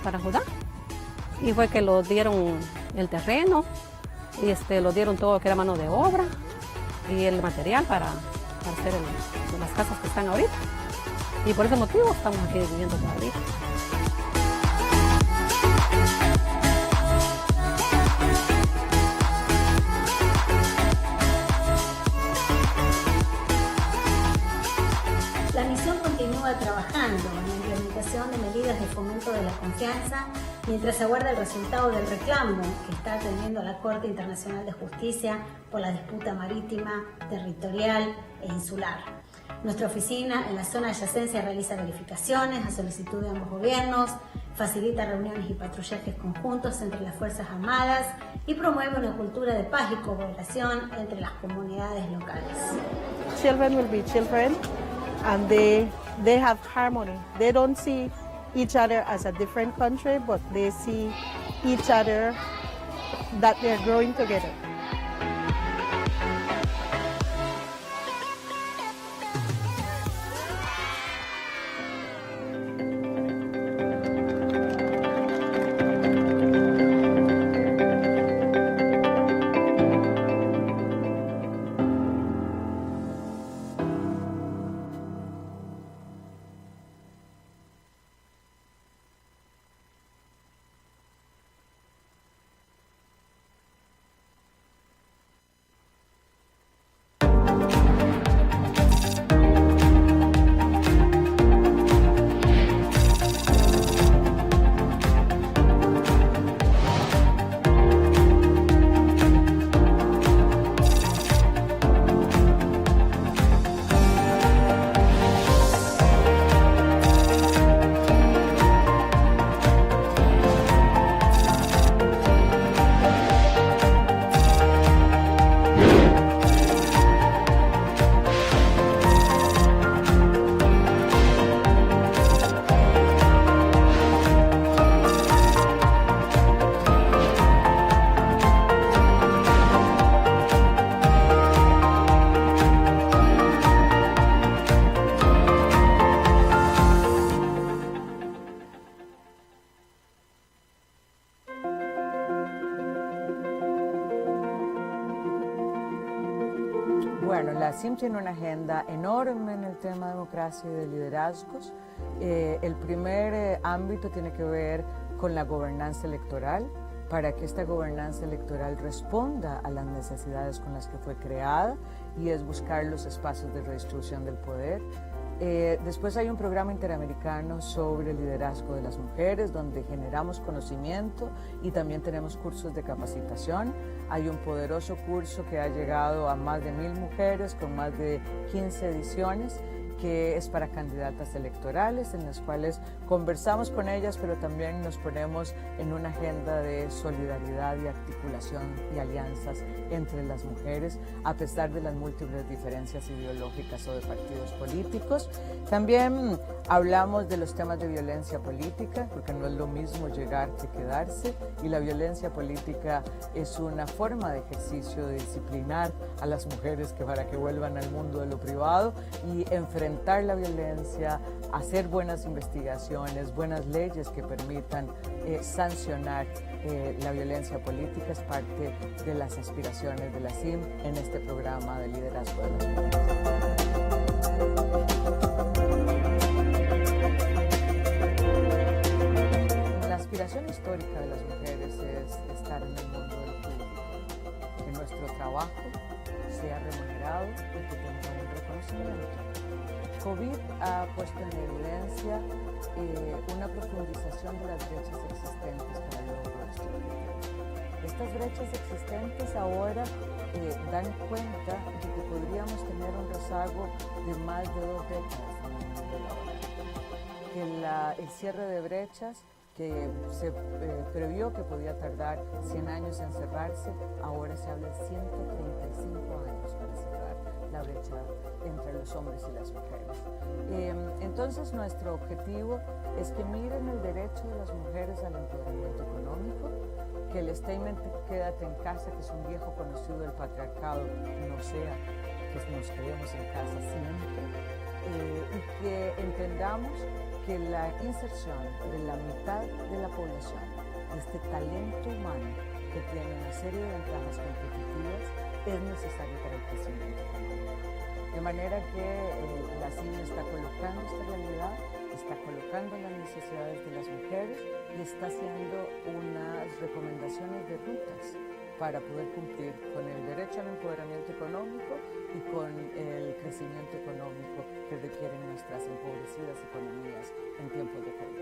para Judá. Y fue que lo dieron el terreno, y lo dieron todo lo que era mano de obra y el material para hacer las casas que están ahorita. Y por ese motivo estamos aquí viviendo todavía. La misión continúa trabajando en la implementación de medidas de fomento de la confianza mientras se aguarda el resultado del reclamo que está atendiendo la Corte Internacional de Justicia por la disputa marítima, territorial e insular. Nuestra oficina en la zona de adyacencia realiza verificaciones a solicitud de ambos gobiernos, facilita reuniones y patrullajes conjuntos entre las Fuerzas Armadas y promueve una cultura de paz y cooperación entre las comunidades locales. Children will be children and they have harmony. They don't see each other as a different country, but they see each other that they're growing together. Bueno, la CIM tiene una agenda enorme en el tema de democracia y de liderazgos. El primer ámbito tiene que ver con la gobernanza electoral, para que esta gobernanza electoral responda a las necesidades con las que fue creada, y es buscar los espacios de redistribución del poder. Después hay un programa interamericano sobre el liderazgo de las mujeres, donde generamos conocimiento y también tenemos cursos de capacitación. Hay un poderoso curso que ha llegado a más de 1000 mujeres con más de 15 ediciones, que es para candidatas electorales, en las cuales conversamos con ellas, pero también nos ponemos en una agenda de solidaridad y articulación y alianzas entre las mujeres, a pesar de las múltiples diferencias ideológicas o de partidos políticos. También hablamos de los temas de violencia política, porque no es lo mismo llegar que quedarse, y la violencia política es una forma de ejercicio de disciplinar a las mujeres para que vuelvan al mundo de lo privado y enfrentar la violencia, hacer buenas investigaciones, buenas leyes que permitan sancionar la violencia política. Es parte de las aspiraciones de la CIM en este programa de liderazgo de las mujeres. La aspiración histórica de las mujeres es estar en el mundo del público, que nuestro trabajo sea remunerado y que tenga un reconocimiento. COVID ha puesto en evidencia una profundización de las brechas existentes para el logro de estos objetivos. Estas brechas existentes ahora dan cuenta de que podríamos tener un rezago de más de 2 décadas en el mundo laboral. Que el cierre de brechas, que se previó que podía tardar 100 años en cerrarse, ahora se habla de 135 años para cerrar la brecha entre los hombres y las mujeres. Entonces nuestro objetivo es que miren el derecho de las mujeres al empoderamiento económico, que el statement "quédate en casa", que es un viejo conocido del patriarcado, no sea que nos quedemos en casa siempre, y que entendamos que la inserción de la mitad de la población, de este talento humano que tiene una serie de ventajas competitivas, es necesario para el crecimiento económico. De manera que la CIME está colocando esta realidad, está colocando las necesidades de las mujeres y está haciendo unas recomendaciones de rutas para poder cumplir con el derecho al empoderamiento económico y con el crecimiento económico que requieren nuestras empobrecidas economías en tiempos de COVID.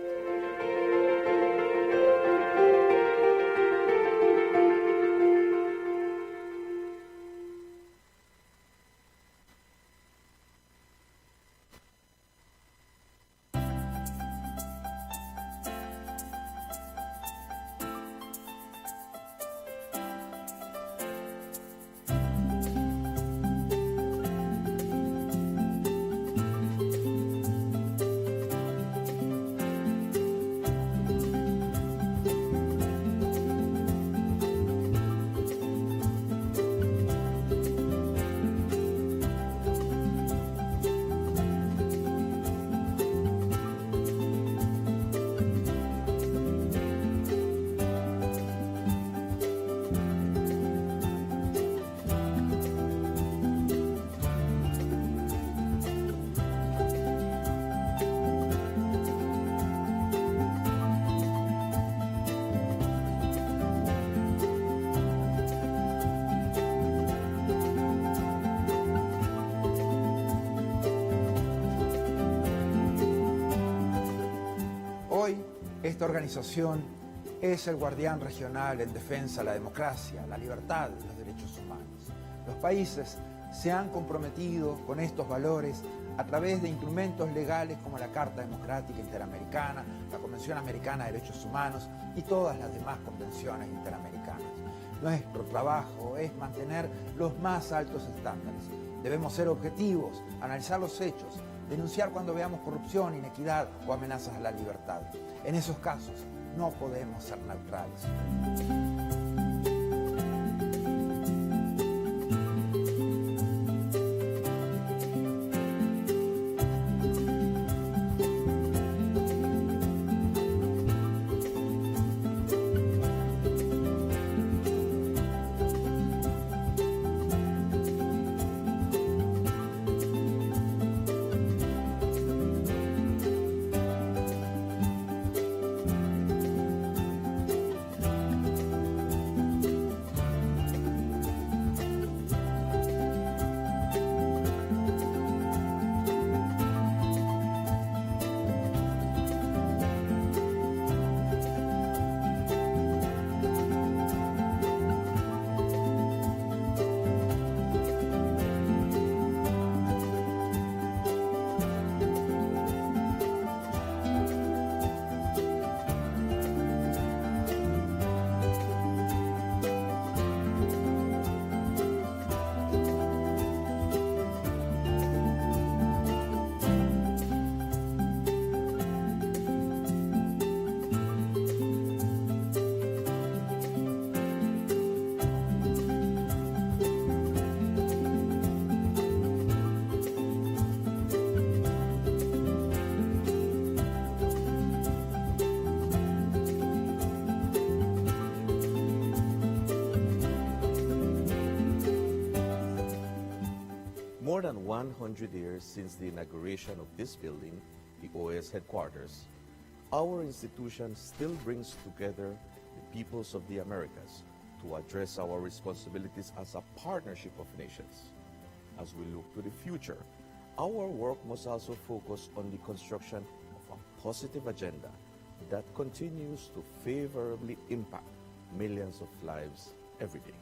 Esta organización es el guardián regional en defensa de la democracia, la libertad y los derechos humanos. Los países se han comprometido con estos valores a través de instrumentos legales como la Carta Democrática Interamericana, la Convención Americana de Derechos Humanos y todas las demás convenciones interamericanas. Nuestro trabajo es mantener los más altos estándares. Debemos ser objetivos, analizar los hechos, denunciar cuando veamos corrupción, inequidad o amenazas a la libertad. En esos casos no podemos ser neutrales. More than 100 years since the inauguration of this building, the OAS headquarters, our institution still brings together the peoples of the Americas to address our responsibilities as a partnership of nations. As we look to the future, our work must also focus on the construction of a positive agenda that continues to favorably impact millions of lives every day.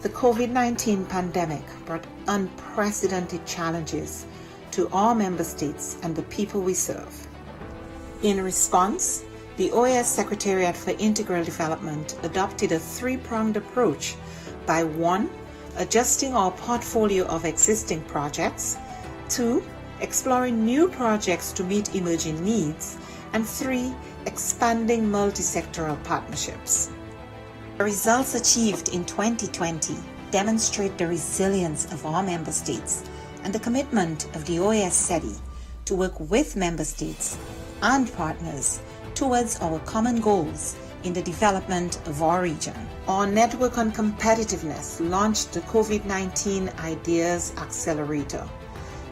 The COVID-19 pandemic brought unprecedented challenges to all member states and the people we serve. In response, the OAS Secretariat for Integral Development adopted a three-pronged approach by 1. Adjusting our portfolio of existing projects, 2. Exploring new projects to meet emerging needs, and 3. Expanding multi-sectoral partnerships. The results achieved in 2020 demonstrate the resilience of our member states and the commitment of the OAS SETI to work with member states and partners towards our common goals in the development of our region. Our Network on Competitiveness launched the COVID-19 Ideas Accelerator,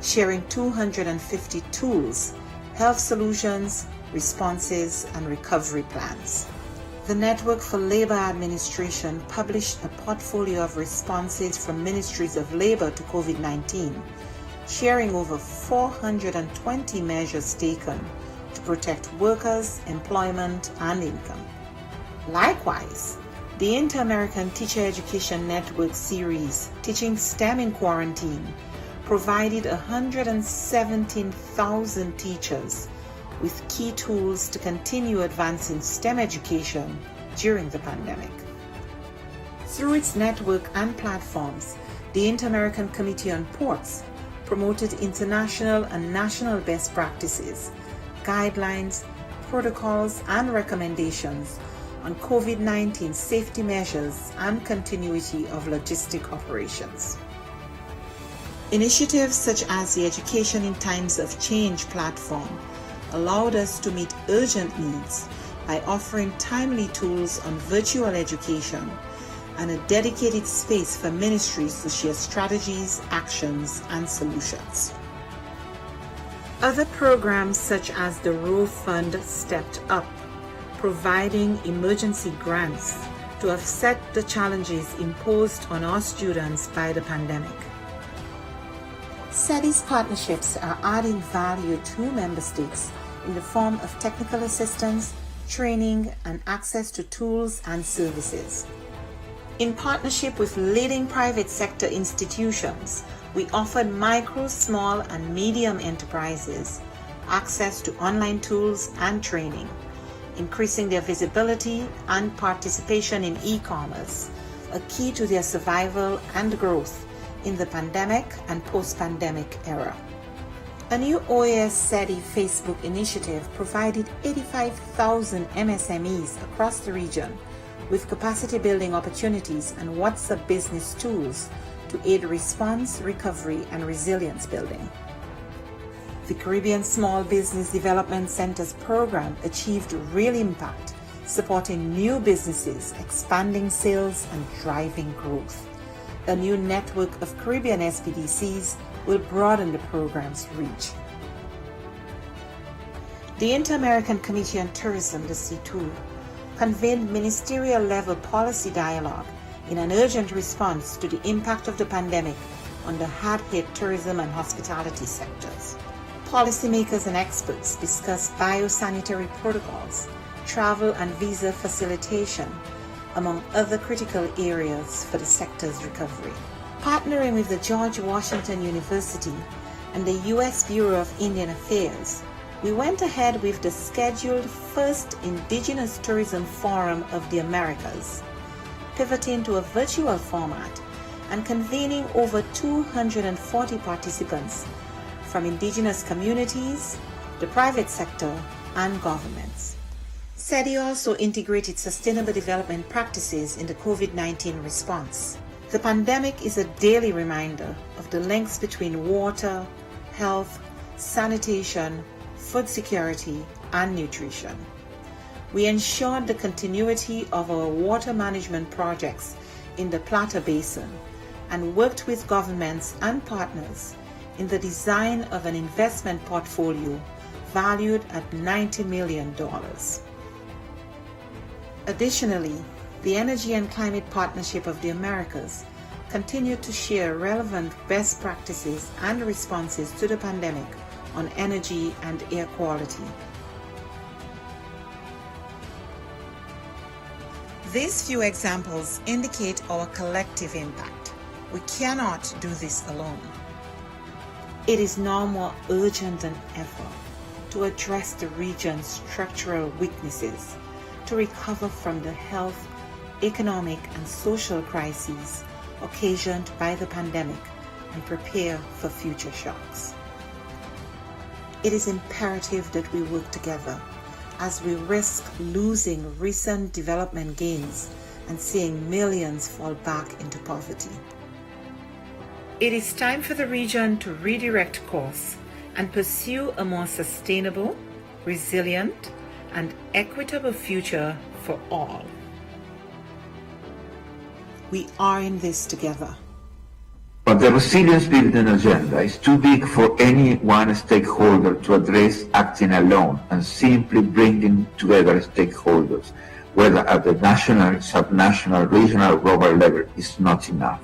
sharing 250 tools, health solutions, responses, and recovery plans. The Network for Labor Administration published a portfolio of responses from ministries of labor to COVID-19, sharing over 420 measures taken to protect workers, employment, and income. Likewise, the Inter-American Teacher Education Network series, Teaching STEM in Quarantine, provided 117,000 teachers with key tools to continue advancing STEM education during the pandemic. Through its network and platforms, the Inter-American Committee on Ports promoted international and national best practices, guidelines, protocols, and recommendations on COVID-19 safety measures and continuity of logistic operations. Initiatives such as the Education in Times of Change platform allowed us to meet urgent needs by offering timely tools on virtual education and a dedicated space for ministries to share strategies, actions, and solutions. Other programs such as the Row Fund stepped up, providing emergency grants to offset the challenges imposed on our students by the pandemic. SETI's partnerships are adding value to member states in the form of technical assistance, training, and access to tools and services. In partnership with leading private sector institutions, we offered micro, small, and medium enterprises access to online tools and training, increasing their visibility and participation in e-commerce, a key to their survival and growth in the pandemic and post-pandemic era. A new OAS SETI Facebook initiative provided 85,000 MSMEs across the region with capacity building opportunities and WhatsApp business tools to aid response, recovery, and resilience building. The Caribbean Small Business Development Centers program achieved real impact, supporting new businesses, expanding sales, and driving growth. A new network of Caribbean SPDCs will broaden the program's reach. The Inter-American Committee on Tourism, the C2, convened ministerial-level policy dialogue in an urgent response to the impact of the pandemic on the hard-hit tourism and hospitality sectors. Policymakers and experts discussed biosanitary protocols, travel and visa facilitation, among other critical areas for the sector's recovery. Partnering with the George Washington University and the U.S. Bureau of Indian Affairs, we went ahead with the scheduled first Indigenous Tourism Forum of the Americas, pivoting to a virtual format and convening over 240 participants from indigenous communities, the private sector, and governments. SETI also integrated sustainable development practices in the COVID-19 response. The pandemic is a daily reminder of the links between water, health, sanitation, food security, and nutrition. We ensured the continuity of our water management projects in the Plata Basin and worked with governments and partners in the design of an investment portfolio valued at $90 million. Additionally, the Energy and Climate Partnership of the Americas continued to share relevant best practices and responses to the pandemic on energy and air quality. These few examples indicate our collective impact. We cannot do this alone. It is now more urgent than ever to address the region's structural weaknesses, to recover from the health, economic, and social crises occasioned by the pandemic and prepare for future shocks. It is imperative that we work together as we risk losing recent development gains and seeing millions fall back into poverty. It is time for the region to redirect course and pursue a more sustainable, resilient, and equitable future for all. We are in this together. But the resilience building agenda is too big for any one stakeholder to address acting alone, and simply bringing together stakeholders, whether at the national, subnational, regional, or global level, is not enough.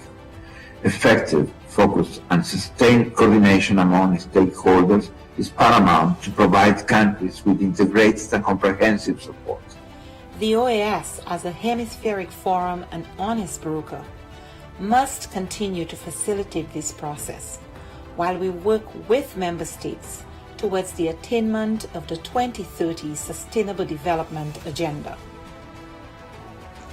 Effective, focused, and sustained coordination among stakeholders is paramount to provide countries with integrated and comprehensive support. The OAS, as a hemispheric forum and honest broker, must continue to facilitate this process while we work with member states towards the attainment of the 2030 Sustainable Development Agenda.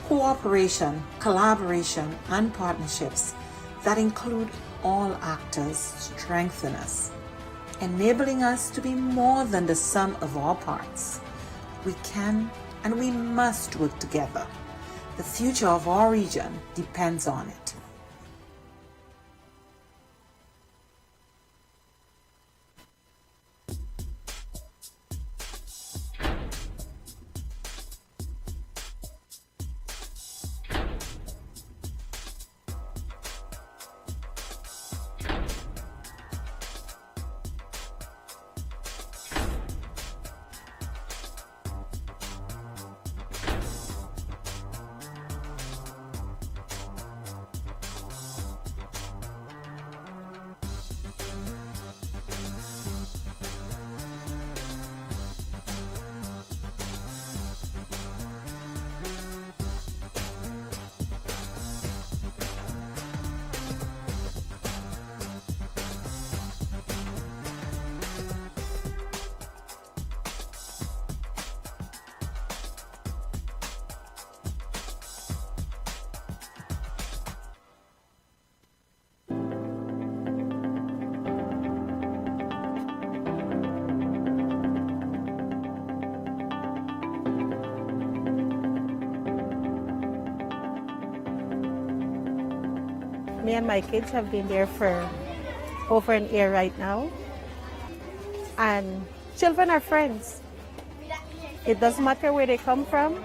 Cooperation, collaboration, and partnerships that include all actors strengthen us, enabling us to be more than the sum of our parts. We can and we must work together. The future of our region depends on it. Me and my kids have been there for over an year right now. And children are friends. It doesn't matter where they come from.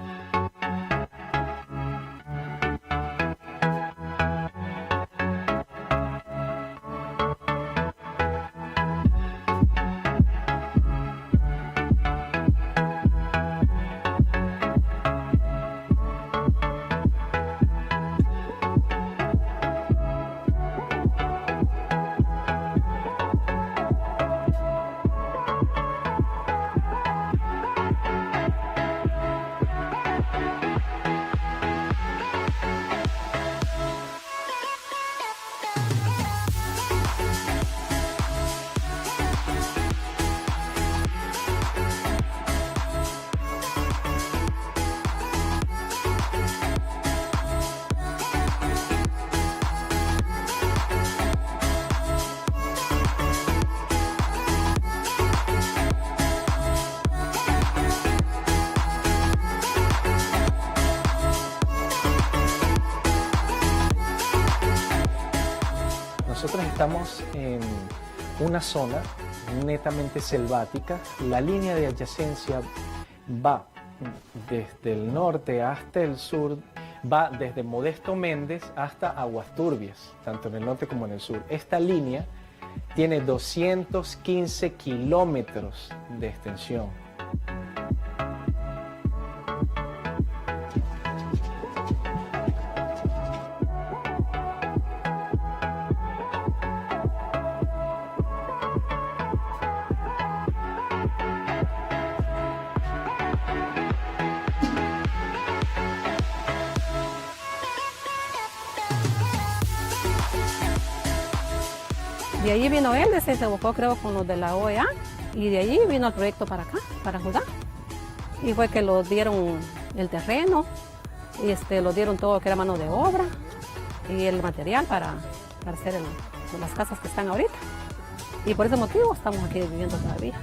Nosotros estamos en una zona netamente selvática. La línea de adyacencia va desde el norte hasta el sur, va desde Modesto Méndez hasta Aguas Turbias, tanto en el norte como en el sur. Esta línea tiene 215 kilómetros de extensión. De allí vino él, se buscó creo con los de la OEA y de allí vino el proyecto para acá, para Judá. Y fue que lo dieron el terreno, y lo dieron todo lo que era mano de obra y el material para hacer las casas que están ahorita. Y por ese motivo estamos aquí viviendo todavía.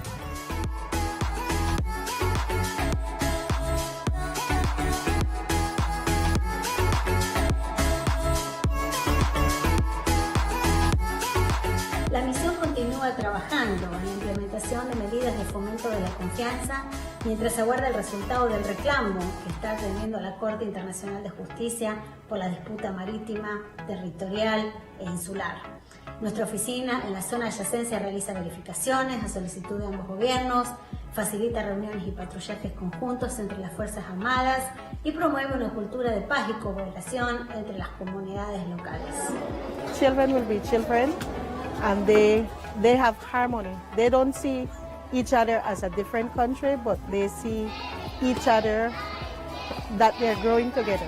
La misión continúa trabajando en la implementación de medidas de fomento de la confianza mientras aguarda el resultado del reclamo que está atendiendo la Corte Internacional de Justicia por la disputa marítima, territorial e insular. Nuestra oficina en la zona adyacente realiza verificaciones a solicitud de ambos gobiernos, facilita reuniones y patrullajes conjuntos entre las Fuerzas Armadas y promueve una cultura de paz y cooperación entre las comunidades locales. Children will be children, and they have harmony. They don't see each other as a different country, but they see each other that they're growing together.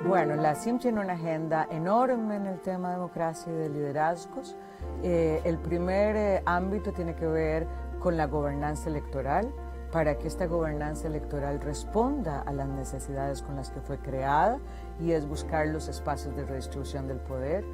Bueno, la CIM tiene una agenda enorme en el tema de democracia y de liderazgos. El primer ámbito tiene que ver con la gobernanza electoral, para que esta gobernanza electoral responda a las necesidades con las que fue creada, y es buscar los espacios de redistribución del poder.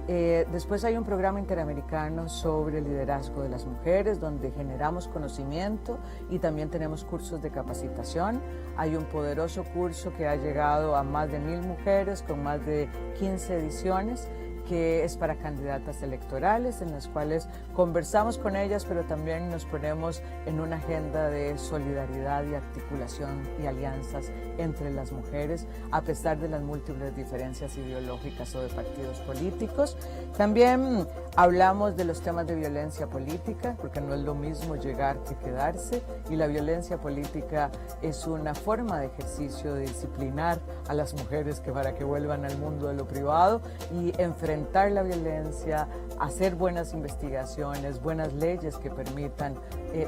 Después hay un programa interamericano sobre el liderazgo de las mujeres, donde generamos conocimiento y también tenemos cursos de capacitación. Hay un poderoso curso que ha llegado a más de 1000 mujeres con más de 15 ediciones, que es para candidatas electorales, en las cuales conversamos con ellas, pero también nos ponemos en una agenda de solidaridad y articulación y alianzas entre las mujeres, a pesar de las múltiples diferencias ideológicas o de partidos políticos. También hablamos de los temas de violencia política, porque no es lo mismo llegar que quedarse, y la violencia política es una forma de ejercicio de disciplinar a las mujeres para que vuelvan al mundo de lo privado y enfrentar la violencia, hacer buenas investigaciones, buenas leyes que permitan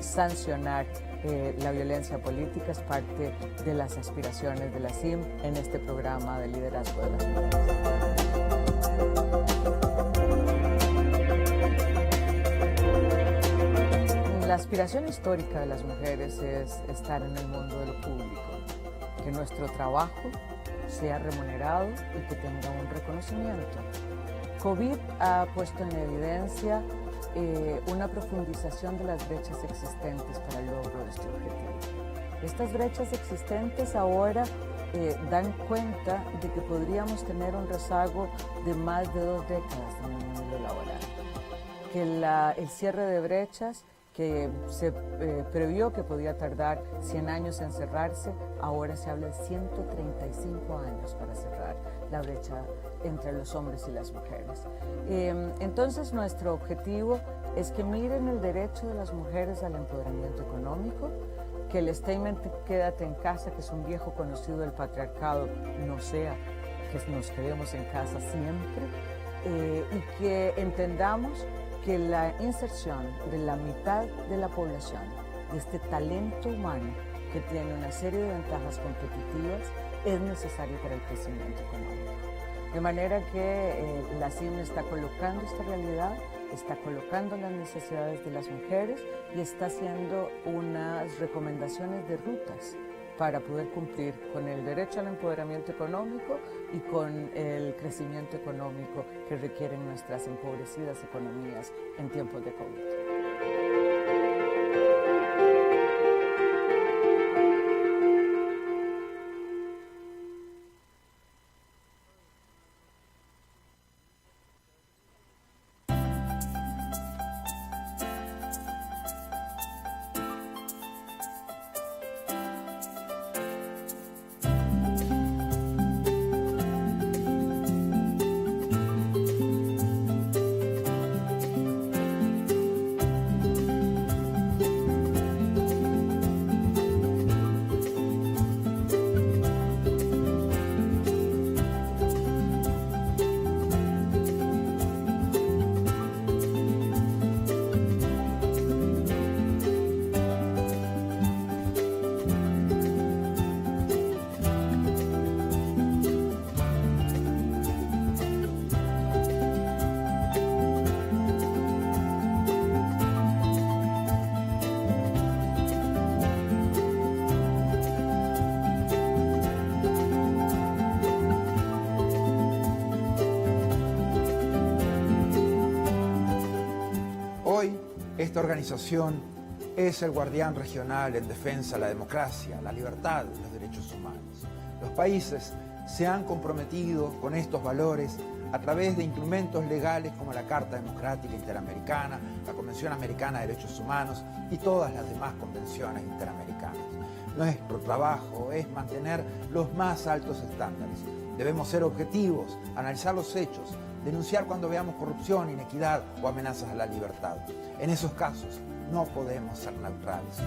sancionar la violencia política. Es parte de las aspiraciones de la CIM en este programa de liderazgo de las mujeres. La aspiración histórica de las mujeres es estar en el mundo de lo público, que nuestro trabajo sea remunerado y que tenga un reconocimiento. COVID ha puesto en evidencia una profundización de las brechas existentes para el logro de este objetivo. Estas brechas existentes ahora dan cuenta de que podríamos tener un rezago de más de 2 décadas en el mundo laboral, que el cierre de brechas que se previó que podía tardar 100 años en cerrarse, ahora se habla de 135 años para cerrar la brecha entre los hombres y las mujeres. Entonces nuestro objetivo es que miren el derecho de las mujeres al empoderamiento económico, que el statement quédate en casa, que es un viejo conocido del patriarcado, no sea que nos quedemos en casa siempre, y que entendamos que la inserción de la mitad de la población, de este talento humano que tiene una serie de ventajas competitivas, es necesario para el crecimiento económico. De manera que la CIM está colocando esta realidad, está colocando las necesidades de las mujeres y está haciendo unas recomendaciones de rutas para poder cumplir con el derecho al empoderamiento económico y con el crecimiento económico que requieren nuestras empobrecidas economías en tiempos de COVID. Esta organización es el guardián regional en defensa de la democracia, la libertad y los derechos humanos. Los países se han comprometido con estos valores a través de instrumentos legales como la Carta Democrática Interamericana, la Convención Americana de Derechos Humanos y todas las demás convenciones interamericanas. Nuestro trabajo es mantener los más altos estándares. Debemos ser objetivos, analizar los hechos, denunciar cuando veamos corrupción, inequidad o amenazas a la libertad. En esos casos no podemos ser neutrales.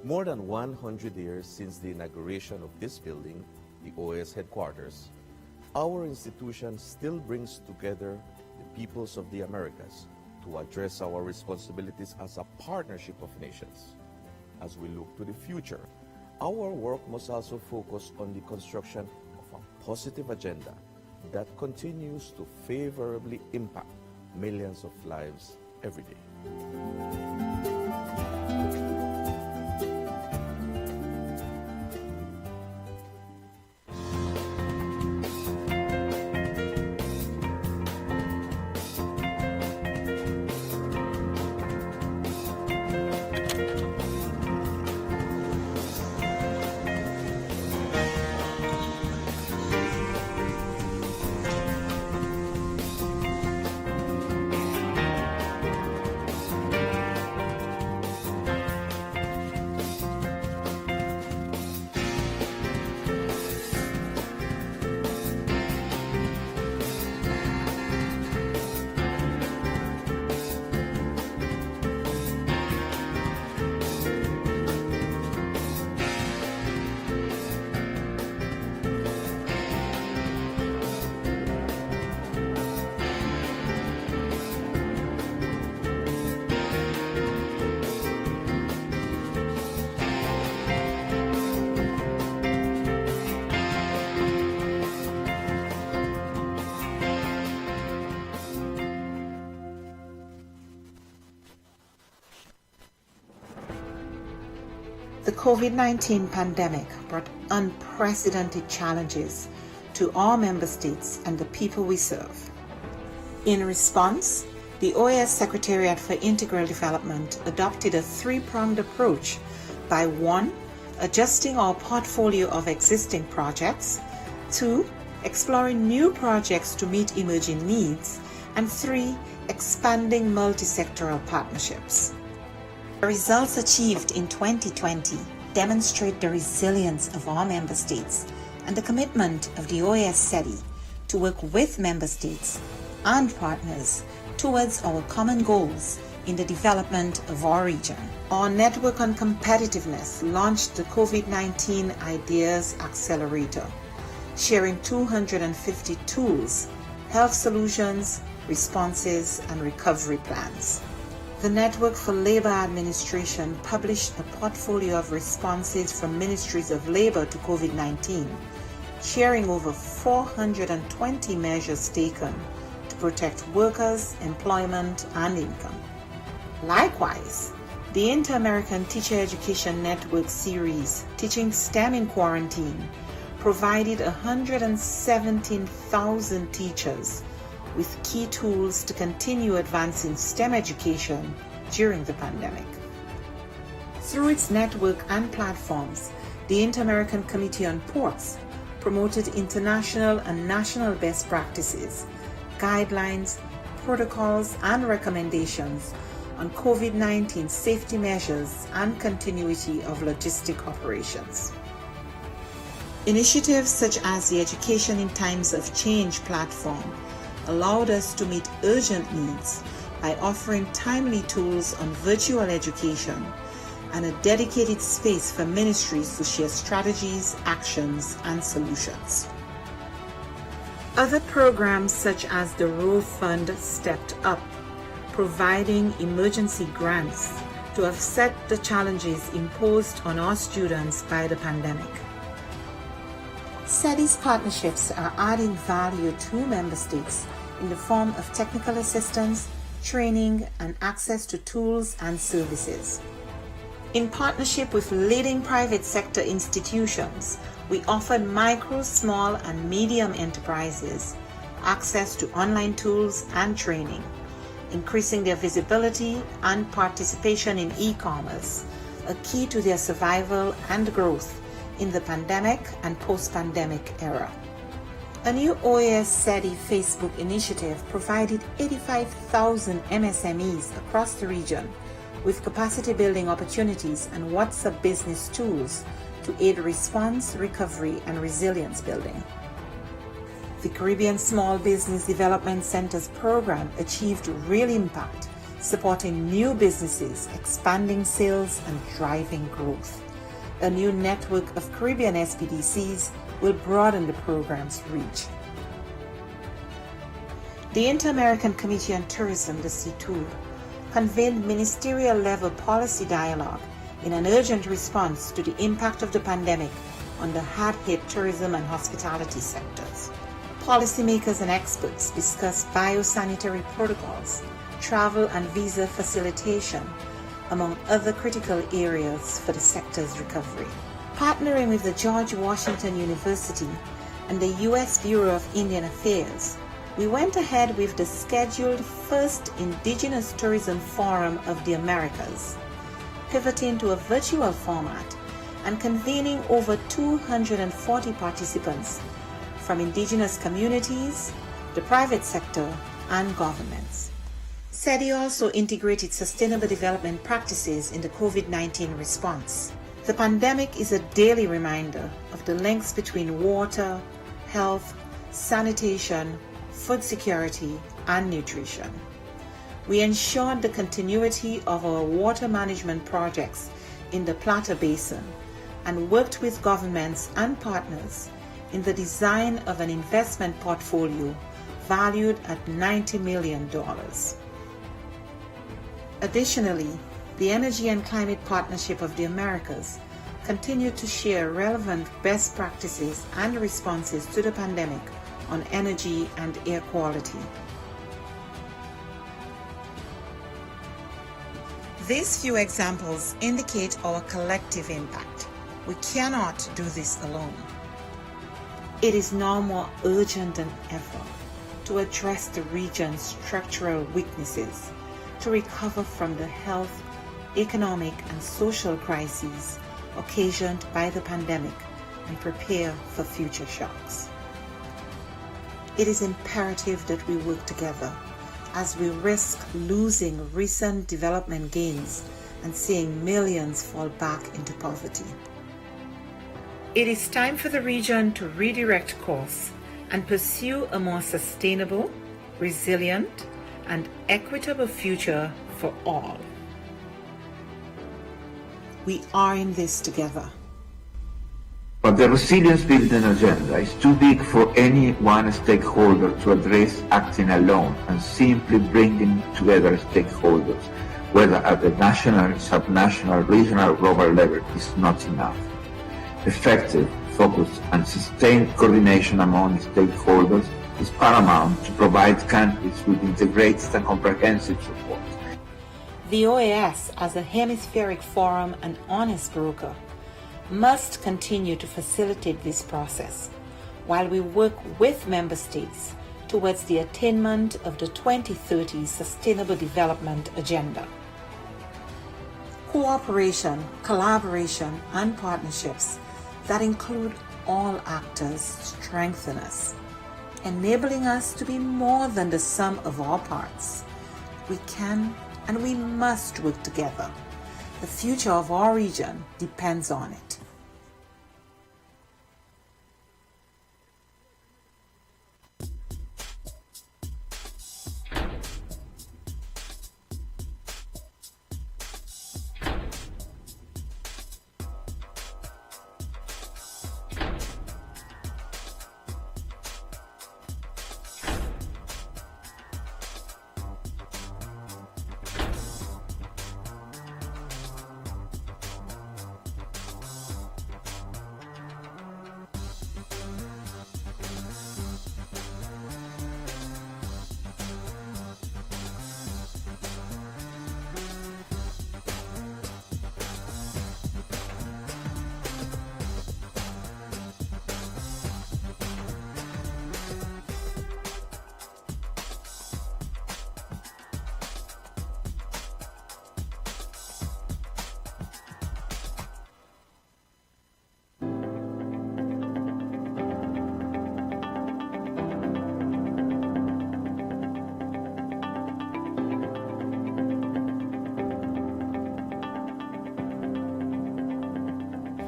More than 100 years since the inauguration of this building, the OAS headquarters, our institution still brings together the peoples of the Americas to address our responsibilities as a partnership of nations. As we look to the future, our work must also focus on the construction of a positive agenda that continues to favorably impact millions of lives every day. The COVID-19 pandemic brought unprecedented challenges to all member states and the people we serve. In response, the OAS Secretariat for Integral Development adopted a three-pronged approach by 1. Adjusting our portfolio of existing projects, 2. Exploring new projects to meet emerging needs, and 3. Expanding multi-sectoral partnerships. The results achieved in 2020 demonstrate the resilience of our member states and the commitment of the OAS SETI to work with member states and partners towards our common goals in the development of our region. Our Network on Competitiveness launched the COVID-19 Ideas Accelerator, sharing 250 tools, health solutions, responses, and recovery plans. The Network for Labor Administration published a portfolio of responses from ministries of labor to COVID-19, sharing over 420 measures taken to protect workers, employment, and income. Likewise, the Inter-American Teacher Education Network series, Teaching STEM in Quarantine, provided 117,000 teachers with key tools to continue advancing STEM education during the pandemic. Through its network and platforms, the Inter-American Committee on Ports promoted international and national best practices, guidelines, protocols, and recommendations on COVID-19 safety measures and continuity of logistic operations. Initiatives such as the Education in Times of Change platform allowed us to meet urgent needs by offering timely tools on virtual education and a dedicated space for ministries to share strategies, actions, and solutions. Other programs such as the Row Fund stepped up, providing emergency grants to offset the challenges imposed on our students by the pandemic. SETI's partnerships are adding value to member states in the form of technical assistance, training, and access to tools and services. In partnership with leading private sector institutions, we offered micro, small, and medium enterprises access to online tools and training, increasing their visibility and participation in e-commerce, a key to their survival and growth in the pandemic and post-pandemic era. A new OAS SETI Facebook initiative provided 85,000 MSMEs across the region with capacity building opportunities and WhatsApp business tools to aid response, recovery, and resilience building. The Caribbean Small Business Development Centers program achieved real impact, supporting new businesses, expanding sales, and driving growth. A new network of Caribbean SPDCs will broaden the program's reach. The Inter-American Committee on Tourism, the C2, convened ministerial-level policy dialogue in an urgent response to the impact of the pandemic on the hard-hit tourism and hospitality sectors. Policymakers and experts discussed biosanitary protocols, travel and visa facilitation, among other critical areas for the sector's recovery. Partnering with the George Washington University and the U.S. Bureau of Indian Affairs, we went ahead with the scheduled first Indigenous Tourism Forum of the Americas, pivoting to a virtual format and convening over 240 participants from indigenous communities, the private sector, and governments. SETI also integrated sustainable development practices in the COVID-19 response. The pandemic is a daily reminder of the links between water, health, sanitation, food security, and nutrition. We ensured the continuity of our water management projects in the Plata Basin and worked with governments and partners in the design of an investment portfolio valued at $90 million. Additionally, the Energy and Climate Partnership of the Americas continued to share relevant best practices and responses to the pandemic on energy and air quality. These few examples indicate our collective impact. We cannot do this alone. It is now more urgent than ever to address the region's structural weaknesses, to recover from the health, economic, and social crises occasioned by the pandemic and prepare for future shocks. It is imperative that we work together as we risk losing recent development gains and seeing millions fall back into poverty. It is time for the region to redirect course and pursue a more sustainable, resilient, and equitable future for all. We are in this together. But the resilience building agenda is too big for any one stakeholder to address acting alone, and simply bringing together stakeholders, whether at the national, subnational, regional, or global level, is not enough. Effective, focused, and sustained coordination among stakeholders is paramount to provide countries with integrated and comprehensive support. The OAS, as a hemispheric forum and honest broker, must continue to facilitate this process while we work with member states towards the attainment of the 2030 Sustainable Development Agenda. Cooperation, collaboration, and partnerships that include all actors strengthen us, enabling us to be more than the sum of our parts. We can and we must work together. The future of our region depends on it.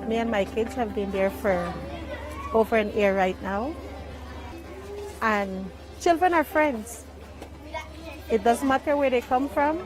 Me and my kids have been there for over an year right now. And children are friends. It doesn't matter where they come from.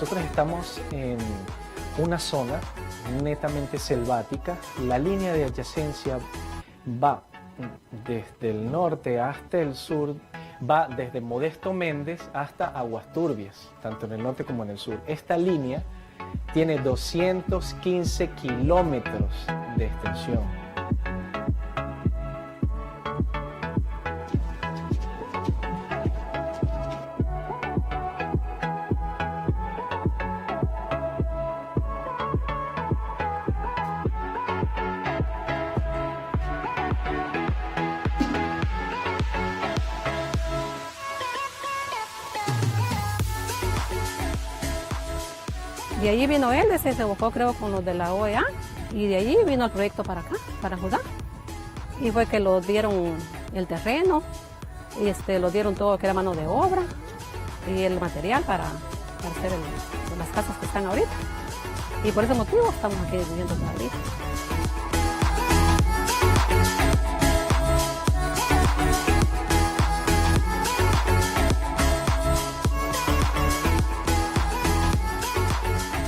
Nosotros estamos en una zona netamente selvática. La línea de adyacencia va desde el norte hasta el sur, va desde Modesto Méndez hasta Aguas Turbias, tanto en el norte como en el sur. Esta línea tiene 215 kilómetros de extensión. De allí vino él, se buscó creo con los de la OEA y de allí vino el proyecto para acá, para Judá. Y fue que lo dieron el terreno, y lo dieron todo que era mano de obra y el material para hacer las casas que están ahorita. Y por ese motivo estamos aquí viviendo todavía.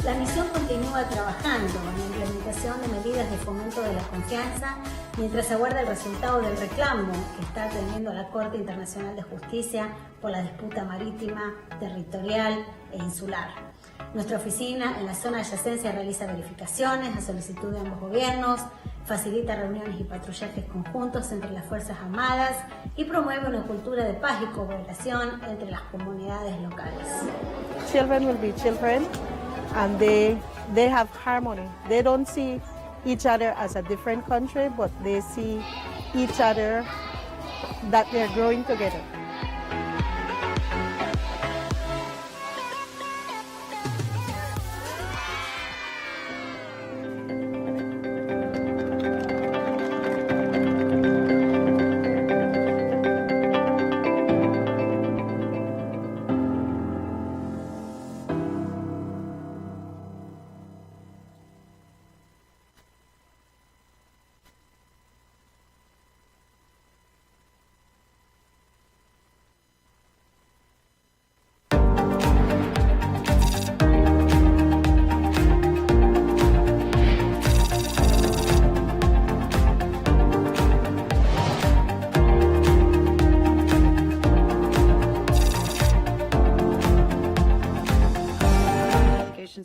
La misión continúa trabajando en la implementación de medidas de fomento de la confianza mientras aguarda el resultado del reclamo que está atendiendo la Corte Internacional de Justicia por la disputa marítima, territorial e insular. Nuestra oficina en la zona de adyacencia realiza verificaciones a solicitud de ambos gobiernos, facilita reuniones y patrullajes conjuntos entre las Fuerzas Armadas y promueve una cultura de paz y cooperación entre las comunidades locales. Children will be children, and they have harmony. They don't see each other as a different country, but they see each other that they're growing together.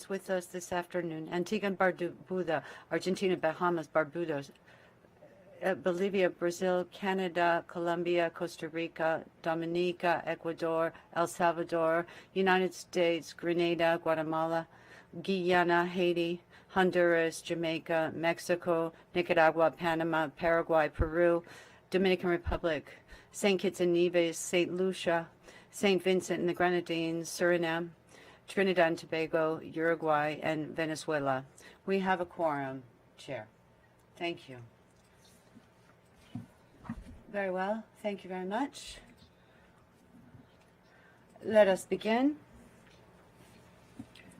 With us this afternoon: Antigua and Barbuda, Argentina, Bahamas, Barbados, Bolivia, Brazil, Canada, Colombia, Costa Rica, Dominica, Ecuador, El Salvador, United States, Grenada, Guatemala, Guyana, Haiti, Honduras, Jamaica, Mexico, Nicaragua, Panama, Paraguay, Peru, Dominican Republic, St. Kitts and Nevis, St. Lucia, St. Vincent and the Grenadines, Suriname, Trinidad and Tobago, Uruguay, and Venezuela. We have a quorum, Chair. Thank you. Very well. Thank you very much. Let us begin.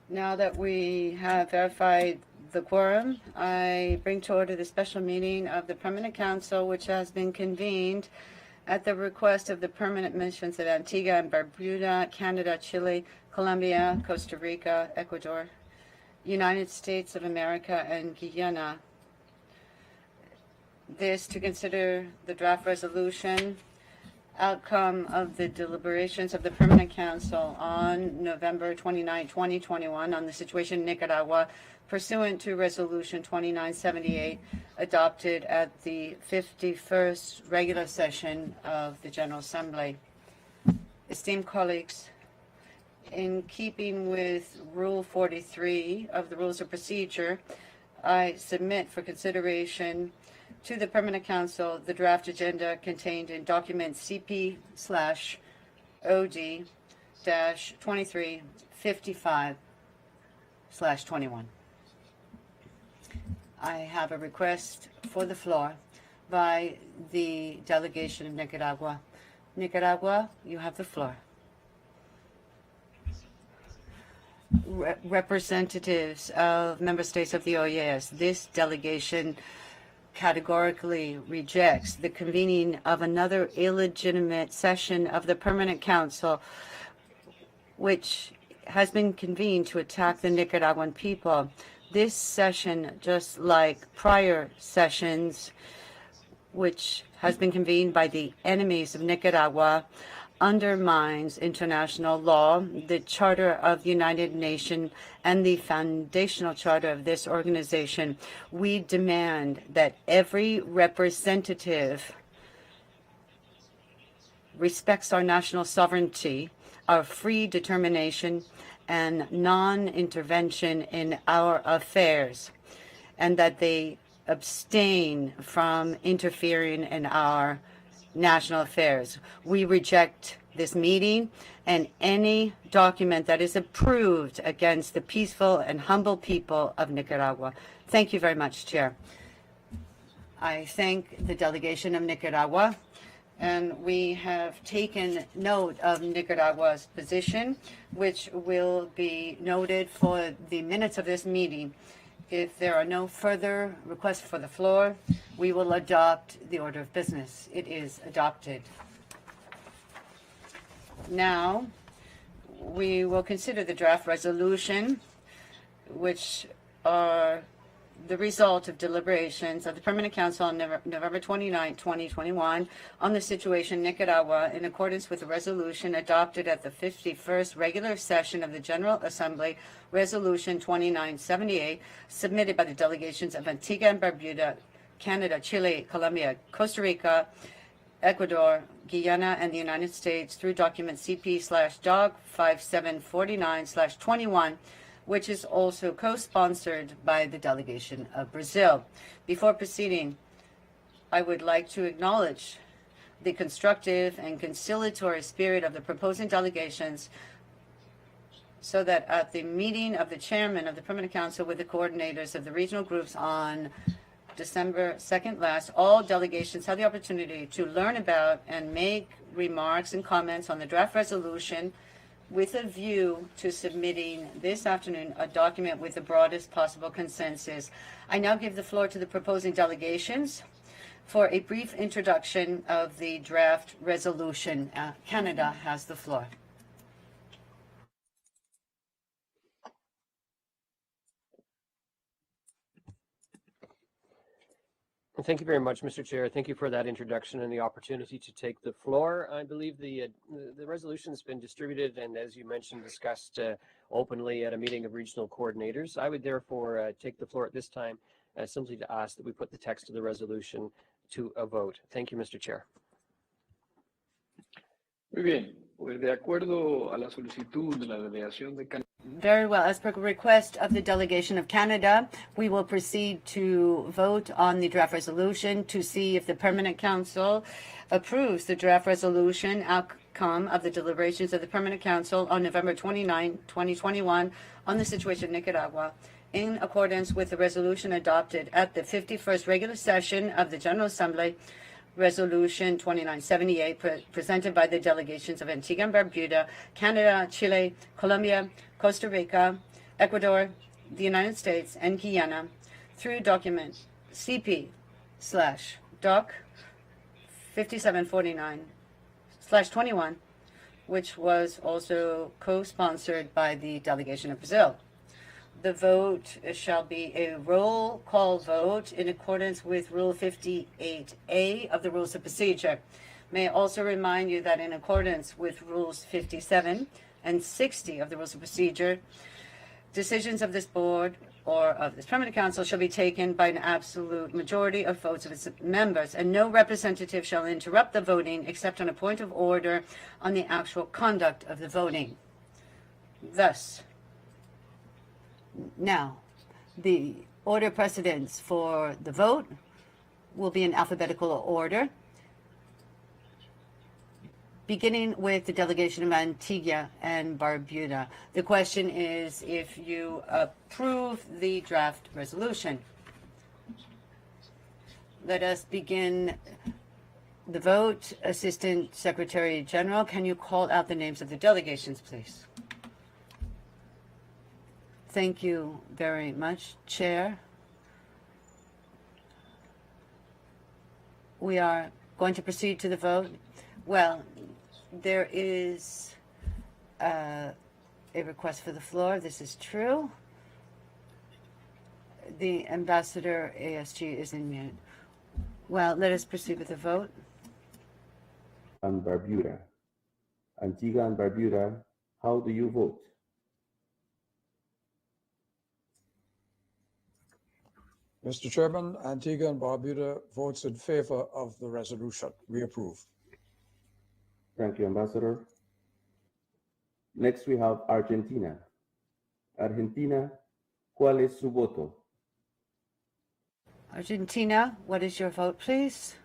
Now that we have verified the quorum, I bring to order the special meeting of the Permanent Council, which has been convened at the request of the permanent missions of Antigua and Barbuda, Canada, Chile, Colombia, Costa Rica, Ecuador, United States of America, and Guyana. This to consider the draft resolution, outcome of the deliberations of the Permanent Council on November 29, 2021 on the situation in Nicaragua, pursuant to Resolution 2978, adopted at the 51st regular session of the General Assembly. Esteemed colleagues, in keeping with Rule 43 of the Rules of Procedure, I submit for consideration to the Permanent Council the draft agenda contained in document CP/OD-2355/21. I have a request for the floor by the delegation of Nicaragua. Nicaragua, you have the floor. Representatives of member states of the OAS, this delegation categorically rejects the convening of another illegitimate session of the Permanent Council, which has been convened to attack the Nicaraguan people. This session, just like prior sessions, which has been convened by the enemies of Nicaragua, undermines international law, the Charter of the United Nations, and the foundational charter of this organization. We demand that every representative respects our national sovereignty, our free determination, and non-intervention in our affairs, and that they abstain from interfering in our national affairs. We reject this meeting and any document that is approved against the peaceful and humble people of Nicaragua. Thank you very much, Chair. I thank the delegation of Nicaragua, and we have taken note of Nicaragua's position, which will be noted for the minutes of this meeting. If there are no further requests for the floor, we will adopt the order of business. It is adopted. Now, we will consider the draft resolution, which are the result of deliberations of the Permanent Council on November 29, 2021, on the situation in Nicaragua in accordance with the resolution adopted at the 51st regular session of the General Assembly, Resolution 2978, submitted by the delegations of Antigua and Barbuda, Canada, Chile, Colombia, Costa Rica, Ecuador, Guyana, and the United States through document CP/Doc 5749/21, which is also co-sponsored by the delegation of Brazil. Before proceeding, I would like to acknowledge the constructive and conciliatory spirit of the proposing delegations, so that at the meeting of the chairman of the Permanent Council with the coordinators of the regional groups on December 2nd last, all delegations had the opportunity to learn about and make remarks and comments on the draft resolution, with a view to submitting this afternoon a document with the broadest possible consensus. I now give the floor to the proposing delegations for a brief introduction of the draft resolution. Canada has the floor. Thank you very much, Mr. Chair. Thank you for that introduction and the opportunity to take the floor. I believe the resolution has been distributed and, as you mentioned, discussed openly at a meeting of regional coordinators. I would therefore take the floor at this time simply to ask that we put the text of the resolution to a vote. Thank you, Mr. Chair. Muy bien, pues de acuerdo a la solicitud de la delegación de Canadá. Very well. As per request of the delegation of Canada, we will proceed to vote on the draft resolution to see if the Permanent Council approves the draft resolution outcome of the deliberations of the Permanent Council on November 29, 2021 on the situation in Nicaragua, in accordance with the resolution adopted at the 51st regular session of the General Assembly, Resolution 2978, presented by the delegations of Antigua and Barbuda, Canada, Chile, Colombia, Costa Rica, Ecuador, the United States, and Guyana, through document CP/Doc 5749/21, which was also co-sponsored by the delegation of Brazil. The vote shall be a roll call vote in accordance with Rule 58A of the Rules of Procedure. May I also remind you that in accordance with Rules 57 and 60 of the Rules of Procedure, decisions of this board or of this Permanent Council shall be taken by an absolute majority of votes of its members, and no representative shall interrupt the voting except on a point of order on the actual conduct of the voting. Thus, now, the order precedence for the vote will be in alphabetical order, beginning with the delegation of Antigua and Barbuda. The question is if you approve the draft resolution. Let us begin the vote. Assistant Secretary General, can you call out the names of the delegations, please? Thank you very much, Chair. We are going to proceed to the vote. Well, there is a request for the floor. This is true. The Ambassador ASG is in mute. Well, let us proceed with the vote. And Barbuda. Antigua and Barbuda, how do you vote? Mr. Chairman, Antigua and Barbuda votes in favor of the resolution. We approve. Thank you, Ambassador. Next, we have Argentina. Argentina, ¿cuál es su voto? Argentina, what is your vote, please?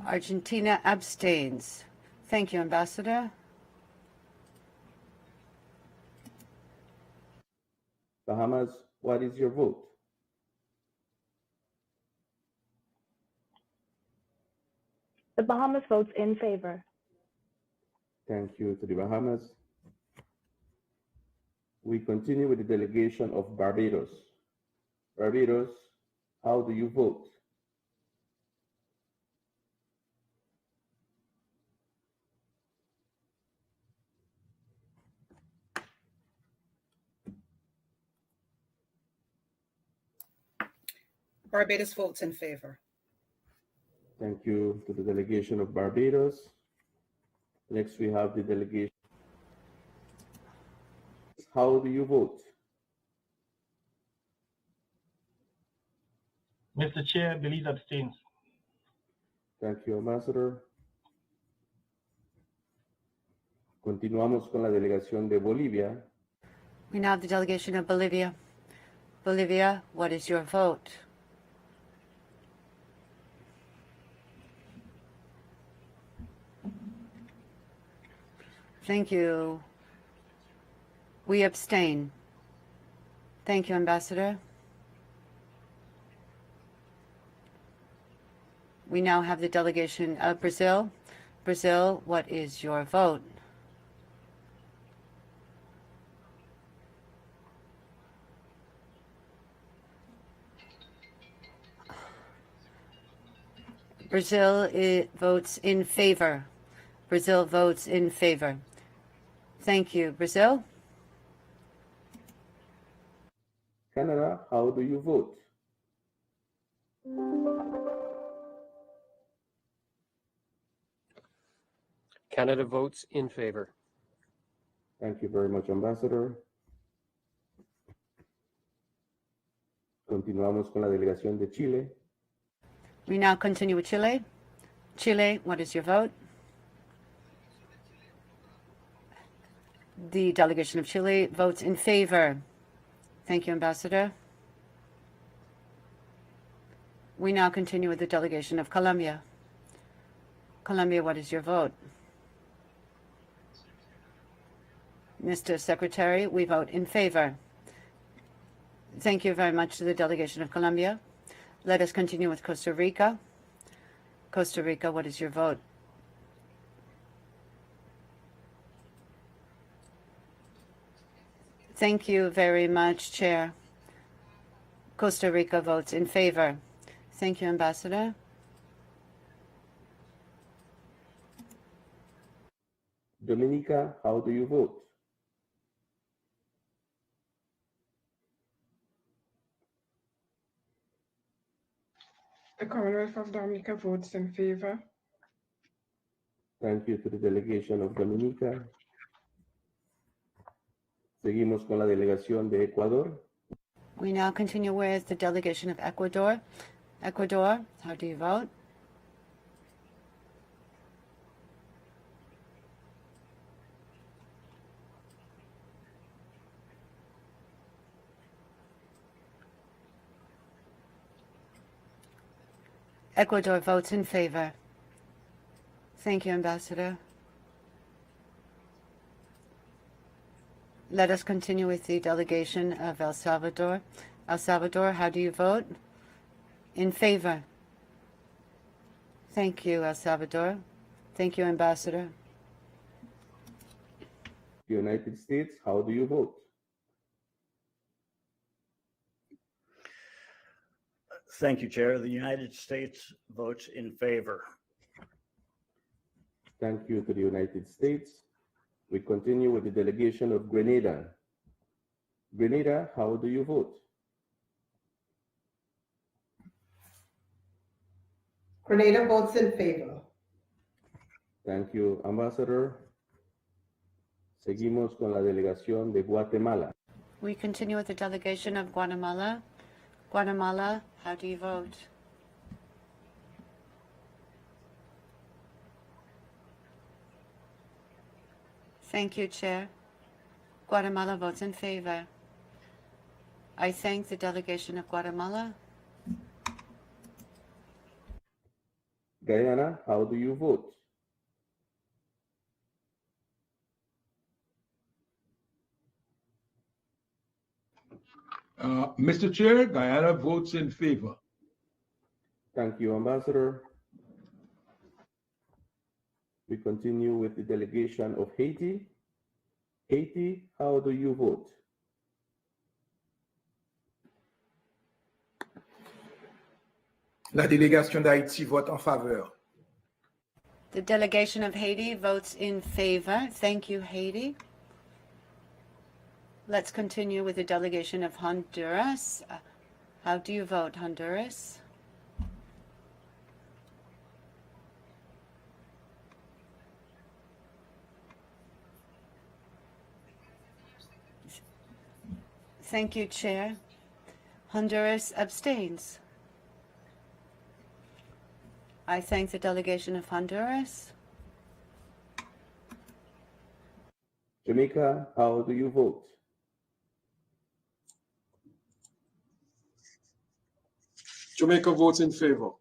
Argentina abstains. Thank you, Ambassador. Bahamas, what is your vote? The Bahamas votes in favor. Thank you to the Bahamas. We continue with the delegation of Barbados. Barbados, how do you vote? Barbados votes in favor. Thank you to the delegation of Barbados. Next, we have the delegation. How do you vote? Mr. Chair, Belize abstains. Thank you, Ambassador. Continuamos con la delegación de Bolivia. We now have the delegation of Bolivia. Bolivia, what is your vote? Thank you. We abstain. Thank you, Ambassador. We now have the delegation of Brazil. Brazil, what is your vote? Brazil votes in favor. Brazil votes in favor. Thank you. Brazil? Canada, how do you vote? Canada votes in favor. Thank you very much, Ambassador. Continuamos con la delegación de Chile. We now continue with Chile. Chile, what is your vote? The delegation of Chile votes in favor. Thank you, Ambassador. We now continue with the delegation of Colombia. Colombia, what is your vote? Mr. Secretary, we vote in favor. Thank you very much to the delegation of Colombia. Let us continue with Costa Rica. Costa Rica, what is your vote? Thank you very much, Chair. Costa Rica votes in favor. Thank you, Ambassador. Dominica, how do you vote? The Commonwealth of Dominica votes in favor. Thank you to the delegation of Dominica. Seguimos con la delegación de Ecuador. We now continue with the delegation of Ecuador. Ecuador, how do you vote? Ecuador votes in favor. Thank you, Ambassador. Let us continue with the delegation of El Salvador. El Salvador, how do you vote? In favor. Thank you, El Salvador. Thank you, Ambassador. United States, how do you vote? Thank you, Chair. The United States votes in favor. Thank you to the United States. We continue with the delegation of Grenada. Grenada, how do you vote? Grenada votes in favor. Thank you, Ambassador. Seguimos con la delegación de Guatemala. We continue with the delegation of Guatemala. Guatemala, how do you vote? Thank you, Chair. Guatemala votes in favor. I thank the delegation of Guatemala. Guyana, how do you vote? Mr. Chair, Guyana votes in favor. Thank you, Ambassador. We continue with the delegation of Haiti. Haiti, how do you vote? La délégation d'Haïti vote en faveur. The delegation of Haiti votes in favor. Thank you, Haiti. Let's continue with the delegation of Honduras. How do you vote, Honduras? Thank you, Chair. Honduras abstains. I thank the delegation of Honduras. Jamaica, how do you vote? Jamaica votes in favor.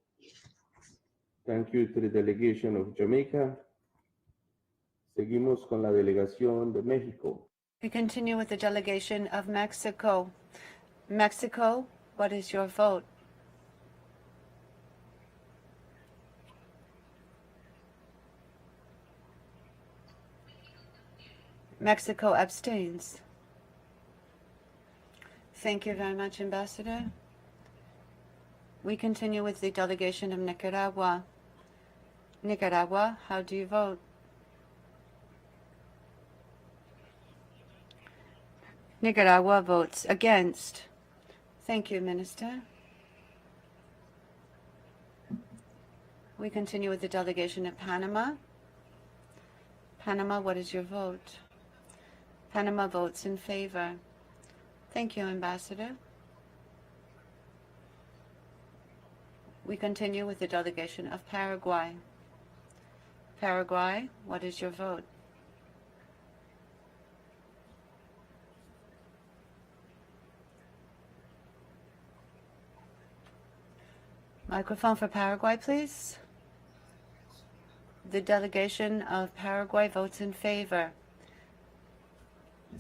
Thank you to the delegation of Jamaica. Seguimos con la delegación de México. We continue with the delegation of Mexico. Mexico, what is your vote? Mexico abstains. Thank you very much, Ambassador. We continue with the delegation of Nicaragua. Nicaragua, how do you vote? Nicaragua votes against. Thank you, Minister. We continue with the delegation of Panama. Panama, what is your vote? Panama votes in favor. Thank you, Ambassador. We continue with the delegation of Paraguay. Paraguay, what is your vote? Microphone for Paraguay, please. The delegation of Paraguay votes in favor.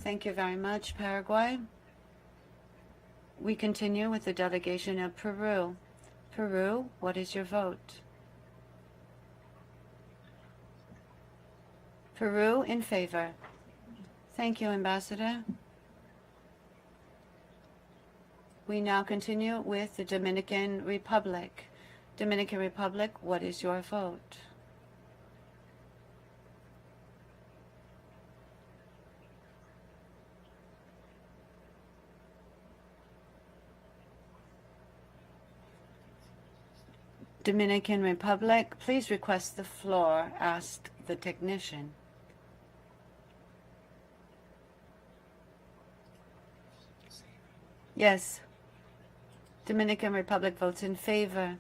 Thank you very much, Paraguay. We continue with the delegation of Peru. Peru, what is your vote? Peru in favor. Thank you, Ambassador. We now continue with the Dominican Republic. Dominican Republic, what is your vote? Dominican Republic, please request the floor, asked the technician. Yes. Dominican Republic votes in favor.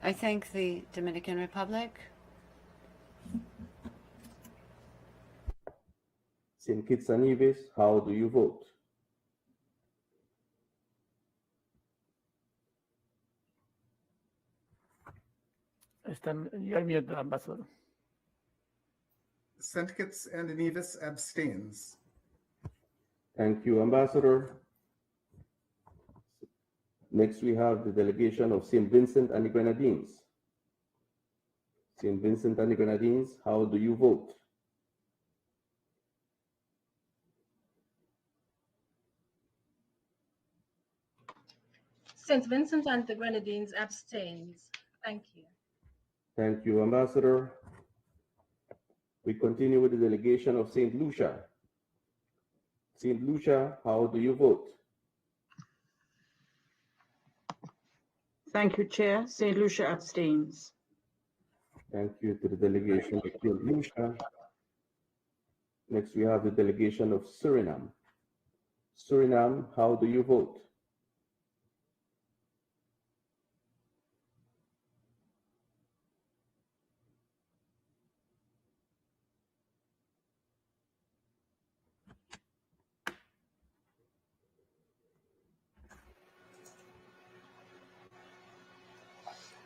I thank the Dominican Republic. St. Kitts and Nevis, how do you vote? You're mute, Ambassador. St. Kitts and Nevis abstains. Thank you, Ambassador. Next, we have the delegation of St. Vincent and the Grenadines. St. Vincent and the Grenadines, how do you vote? St. Vincent and the Grenadines abstains. Thank you. Thank you, Ambassador. We continue with the delegation of St. Lucia. St. Lucia, how do you vote? Thank you, Chair. St. Lucia abstains. Thank you to the delegation of St. Lucia. Next, we have the delegation of Suriname. Suriname, how do you vote?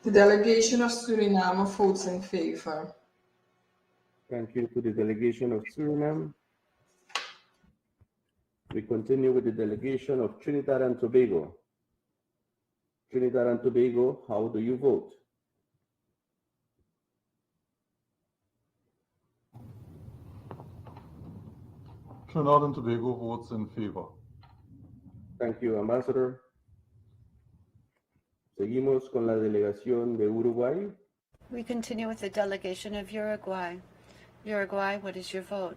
The delegation of Suriname votes in favor. Thank you to the delegation of Suriname. We continue with the delegation of Trinidad and Tobago. Trinidad and Tobago, how do you vote? Trinidad and Tobago votes in favor. Thank you, Ambassador. Seguimos con la delegación de Uruguay. We continue with the delegation of Uruguay. Uruguay, what is your vote?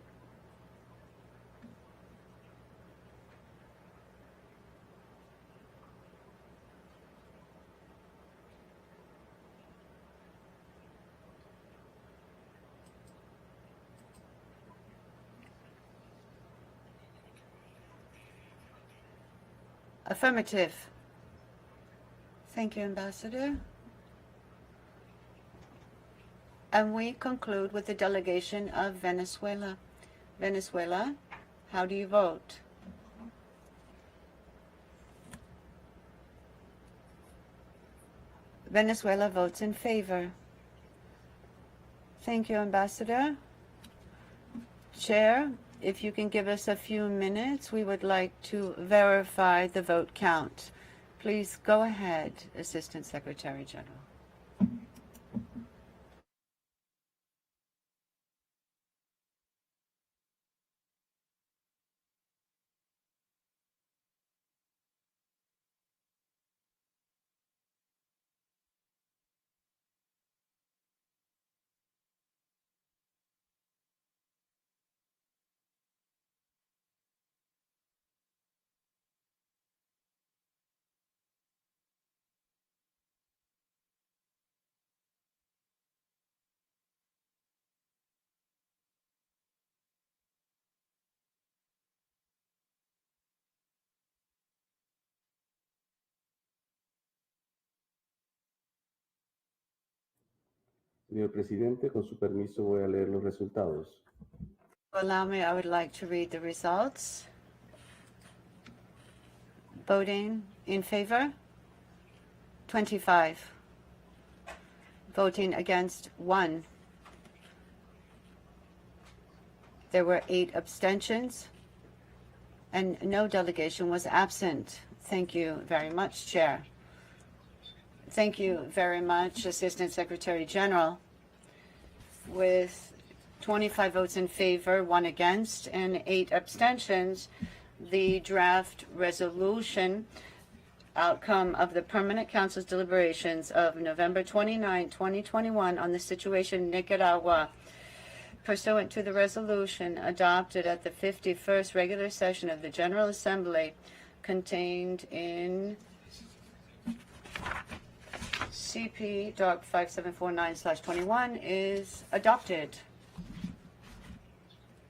Affirmative. Thank you, Ambassador. And we conclude with the delegation of Venezuela. Venezuela, how do you vote? Venezuela votes in favor. Thank you, Ambassador. Chair, if you can give us a few minutes, we would like to verify the vote count. Please go ahead, Assistant Secretary General. Señor Presidente, con su permiso voy a leer los resultados. Allow me, I would like to read the results. Voting in favor, 25. Voting against, 1. There were 8 abstentions, and no delegation was absent. Thank you very much, Chair. Thank you very much, Assistant Secretary General. With 25 votes in favor, 1 against, and 8 abstentions, the draft resolution outcome of the Permanent Council's deliberations of November 29, 2021 on the situation in Nicaragua, pursuant to the resolution adopted at the 51st regular session of the General Assembly contained in CP Doc 5749/21 is adopted.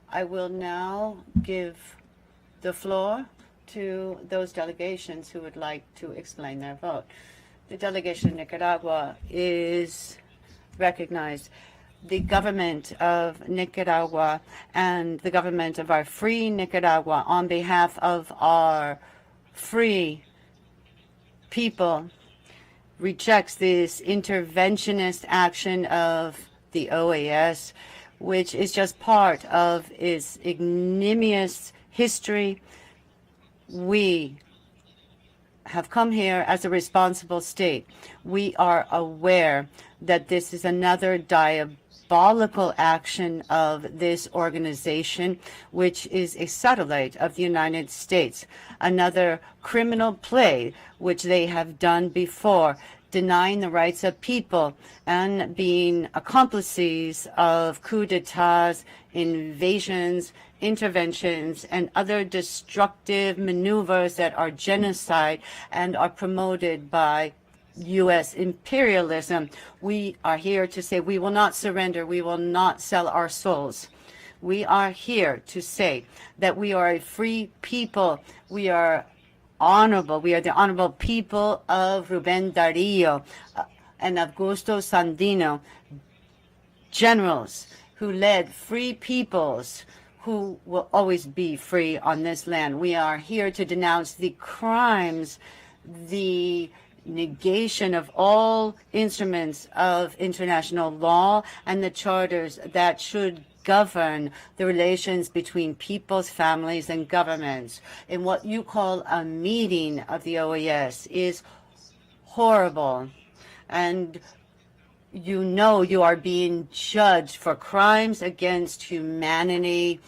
I will now give the floor to those delegations who would like to explain their vote. The delegation of Nicaragua is recognized. The government of Nicaragua and the government of our free Nicaragua, on behalf of our free people, rejects this interventionist action of the OAS, which is just part of its ignominious history. We have come here as a responsible state. We are aware that this is another diabolical action of this organization, which is a satellite of the United States, another criminal play which they have done before, denying the rights of people and being accomplices of coups d'etats, invasions, interventions, and other destructive maneuvers that are genocide and are promoted by U.S. imperialism. We are here to say we will not surrender. We will not sell our souls. We are here to say that we are a free people. We are honorable. We are the honorable people of Rubén Darío and Augusto Sandino, generals who led free peoples who will always be free on this land. We are here to denounce the crimes, the negation of all instruments of international law and the charters that should govern the relations between peoples, families, and governments in what you call a meeting of the OAS is horrible. And you know you are being judged for crimes against humanity.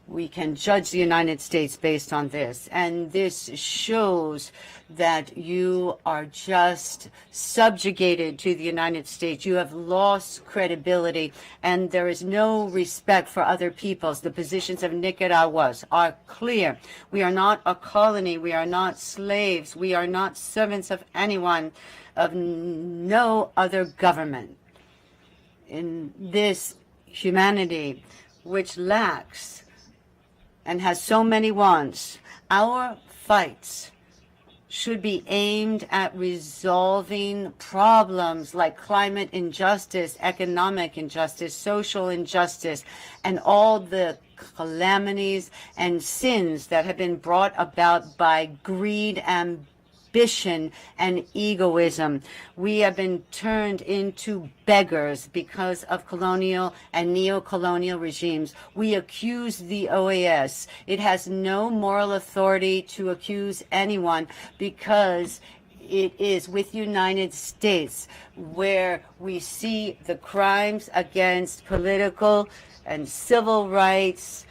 We can judge the United States based on this. And this shows that you are just subjugated to the United States. You have lost credibility, and there is no respect for other peoples. The positions of Nicaraguans are clear. We are not a colony. We are not slaves. We are not servants of anyone, of no other government. In this humanity, which lacks and has so many wants, our fights should be aimed at resolving problems like climate injustice, economic injustice, social injustice, and all the calamities and sins that have been brought about by greed, ambition, and egoism. We have been turned into beggars because of colonial and neo-colonial regimes. We accuse the OAS. It has no moral authority to accuse anyone because it is with United States where we see the crimes against political and civil rights,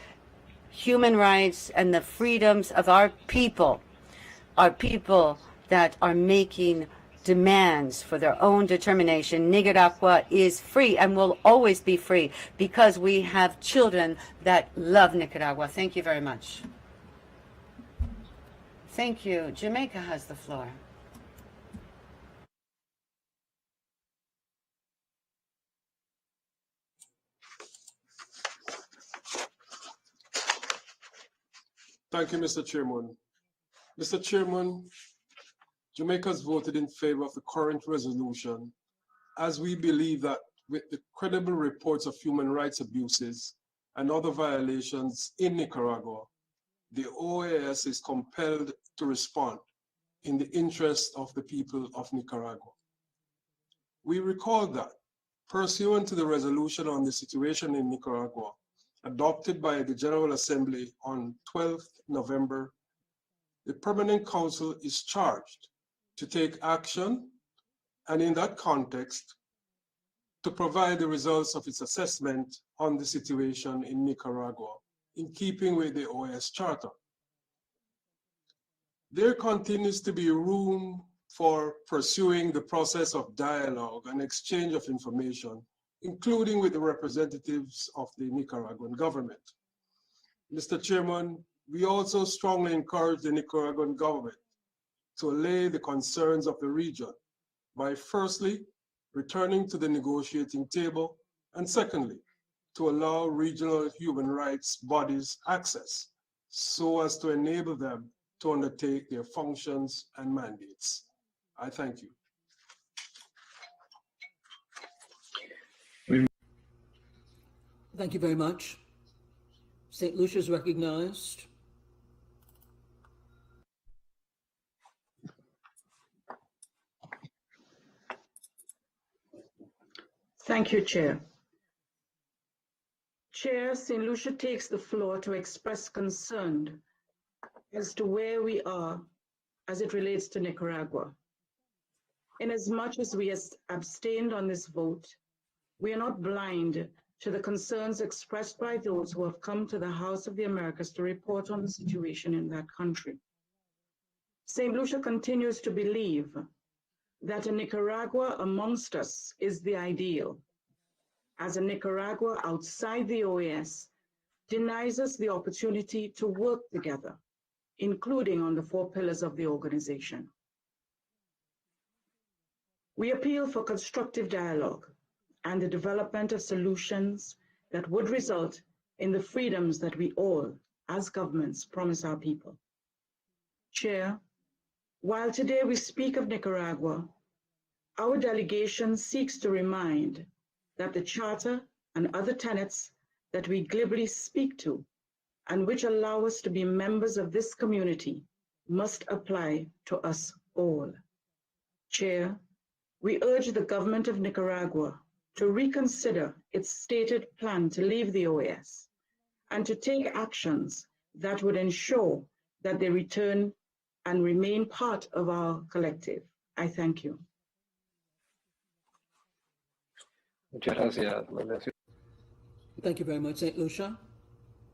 human rights, and the freedoms of our people that are making demands for their own determination. Nicaragua is free and will always be free because we have children that love Nicaragua. Thank you very much. Thank you. Jamaica has the floor. Thank you, Mr. Chairman. Mr. Chairman, Jamaica has voted in favor of the current resolution as we believe that with the credible reports of human rights abuses and other violations in Nicaragua, the OAS is compelled to respond in the interest of the people of Nicaragua. We recall that, pursuant to the resolution on the situation in Nicaragua, adopted by the General Assembly on 12th November, the Permanent Council is charged to take action, and in that context, to provide the results of its assessment on the situation in Nicaragua, in keeping with the OAS Charter. There continues to be room for pursuing the process of dialogue and exchange of information, including with the representatives of the Nicaraguan government. Mr. Chairman, we also strongly encourage the Nicaraguan government to allay the concerns of the region by firstly, returning to the negotiating table, and secondly, to allow regional human rights bodies access so as to enable them to undertake their functions and mandates. I thank you. Thank you very much. St. Lucia is recognized. Thank you, Chair. Chair, St. Lucia takes the floor to express concern as to where we are as it relates to Nicaragua. Inasmuch as we abstained on this vote, we are not blind to the concerns expressed by those who have come to the House of the Americas to report on the situation in that country. St. Lucia continues to believe that a Nicaragua amongst us is the ideal, as a Nicaragua outside the OAS denies us the opportunity to work together, including on the 4 pillars of the organization. We appeal for constructive dialogue and the development of solutions that would result in the freedoms that we all, as governments, promise our people. Chair, while today we speak of Nicaragua, our delegation seeks to remind that the Charter and other tenets that we glibly speak to and which allow us to be members of this community must apply to us all. Chair, we urge the government of Nicaragua to reconsider its stated plan to leave the OAS and to take actions that would ensure that they return and remain part of our collective. I thank you. Muchas gracias, la delegación. Thank you very much, St. Lucia.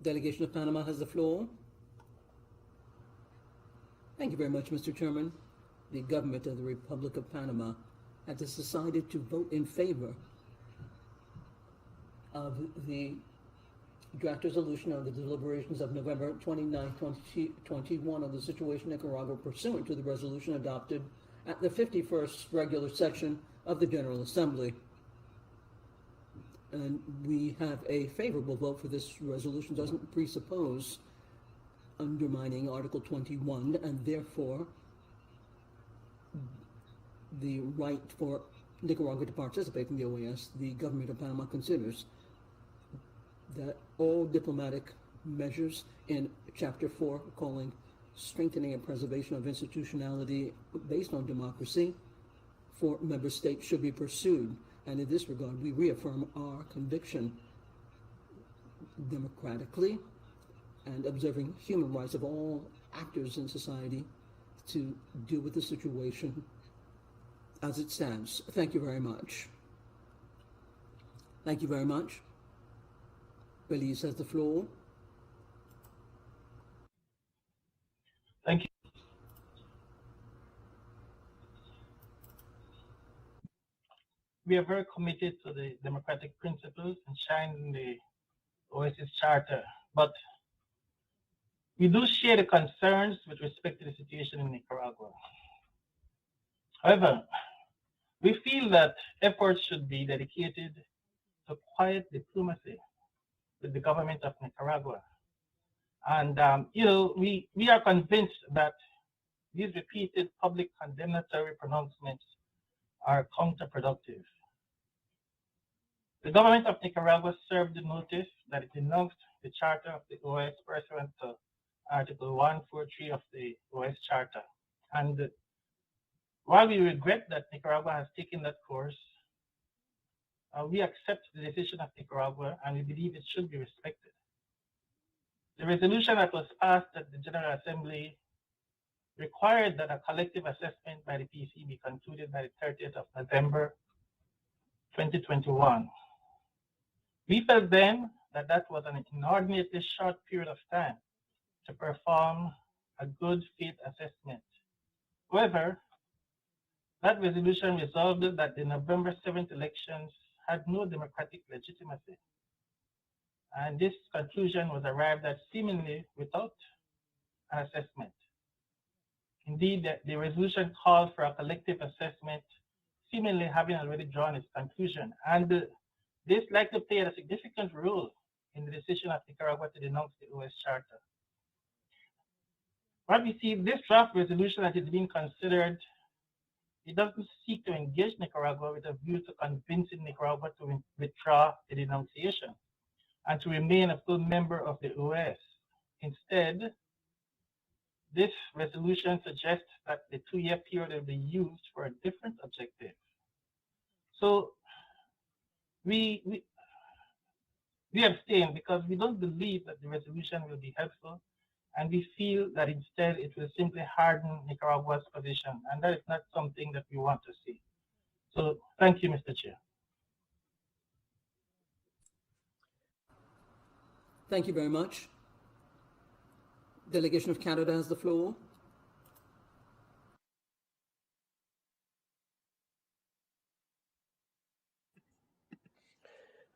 Delegation of Panama has the floor. Thank you very much, Mr. Chairman. The government of the Republic of Panama has decided to vote in favor of the draft resolution on the deliberations of November 29, 2021 on the situation in Nicaragua pursuant to the resolution adopted at the 51st regular session of the General Assembly. And we have a favorable vote for this resolution. Doesn't presuppose undermining Article 21, and therefore the right for Nicaragua to participate in the OAS. The government of Panama considers that all diplomatic measures in Chapter 4, calling strengthening and preservation of institutionality based on democracy for member states, should be pursued. And in this regard, we reaffirm our conviction democratically and observing human rights of all actors in society to deal with the situation as it stands. Thank you very much. Thank you very much. Belize has the floor. Thank you. We are very committed to the democratic principles enshrined in the OAS Charter, but we do share the concerns with respect to the situation in Nicaragua. However, we feel that efforts should be dedicated to quiet diplomacy with the government of Nicaragua. And, we are convinced that these repeated public condemnatory pronouncements are counterproductive. The government of Nicaragua served the notice that it denounced the Charter of the OAS pursuant to Article 143 of the OAS Charter. And while we regret that Nicaragua has taken that course, we accept the decision of Nicaragua and we believe it should be respected. The resolution that was passed at the General Assembly required that a collective assessment by the PC be concluded by the 30th of November 2021. We felt then that that was an inordinately short period of time to perform a good faith assessment. However, that resolution resolved that the November 7th elections had no democratic legitimacy. And this conclusion was arrived at seemingly without an assessment. Indeed, the resolution called for a collective assessment, seemingly having already drawn its conclusion. And this likely played a significant role in the decision of Nicaragua to denounce the OAS Charter. What we see, this draft resolution that is being considered, it doesn't seek to engage Nicaragua with a view to convincing Nicaragua to withdraw the denunciation and to remain a full member of the OAS. Instead, this resolution suggests that the 2-year period will be used for a different objective. So we abstain because we don't believe that the resolution will be helpful, and we feel that instead it will simply harden Nicaragua's position, and that is not something that we want to see. So thank you, Mr. Chair. Thank you very much. Delegation of Canada has the floor.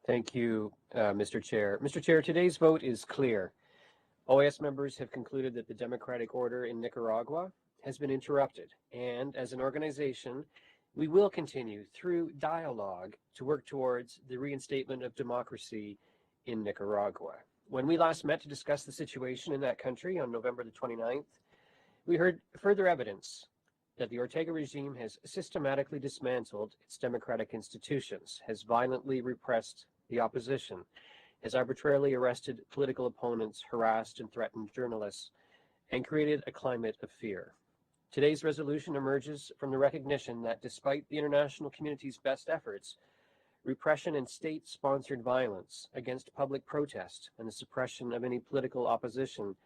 Thank you, Mr. Chair. Mr. Chair, today's vote is clear. OAS members have concluded that the democratic order in Nicaragua has been interrupted, and as an organization, we will continue through dialogue to work towards the reinstatement of democracy in Nicaragua. When we last met to discuss the situation in that country on November the 29th, we heard further evidence that the Ortega regime has systematically dismantled its democratic institutions, has violently repressed the opposition, has arbitrarily arrested political opponents, harassed and threatened journalists, and created a climate of fear. Today's resolution emerges from the recognition that despite the international community's best efforts, repression and state-sponsored violence against public protest and the suppression of any political opposition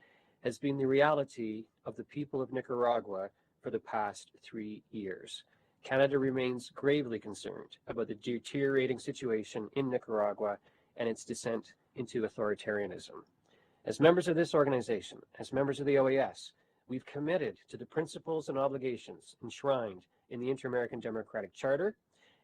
has been the reality of the people of Nicaragua for the past 3 years. Canada remains gravely concerned about the deteriorating situation in Nicaragua and its descent into authoritarianism. As members of this organization, as members of the OAS, we've committed to the principles and obligations enshrined in the Inter-American Democratic Charter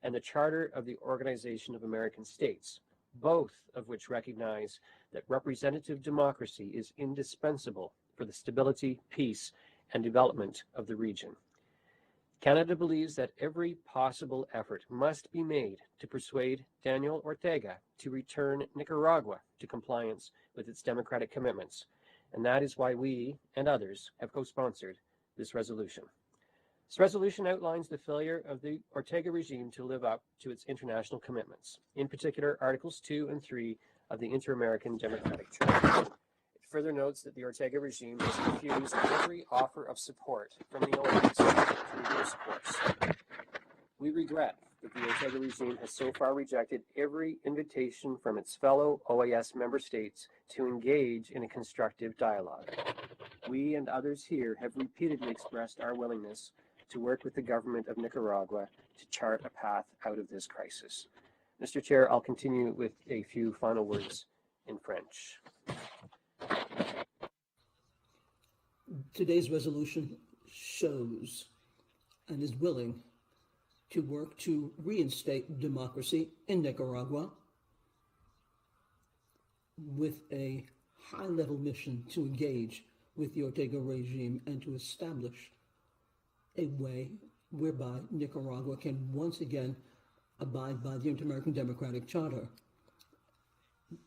and the Charter of the Organization of American States, both of which recognize that representative democracy is indispensable for the stability, peace, and development of the region. Canada believes that every possible effort must be made to persuade Daniel Ortega to return Nicaragua to compliance with its democratic commitments, and that is why we and others have co-sponsored this resolution. This resolution outlines the failure of the Ortega regime to live up to its international commitments, in particular Articles 2 and 3 of the Inter-American Democratic Charter. It further notes that the Ortega regime has refused every offer of support from the OAS to reverse course. We regret that the Ortega regime has so far rejected every invitation from its fellow OAS member states to engage in a constructive dialogue. We and others here have repeatedly expressed our willingness to work with the government of Nicaragua to chart a path out of this crisis. Mr. Chair, I'll continue with a few final words in French. Today's resolution shows and is willing to work to reinstate democracy in Nicaragua with a high-level mission to engage with the Ortega regime and to establish a way whereby Nicaragua can once again abide by the Inter-American Democratic Charter.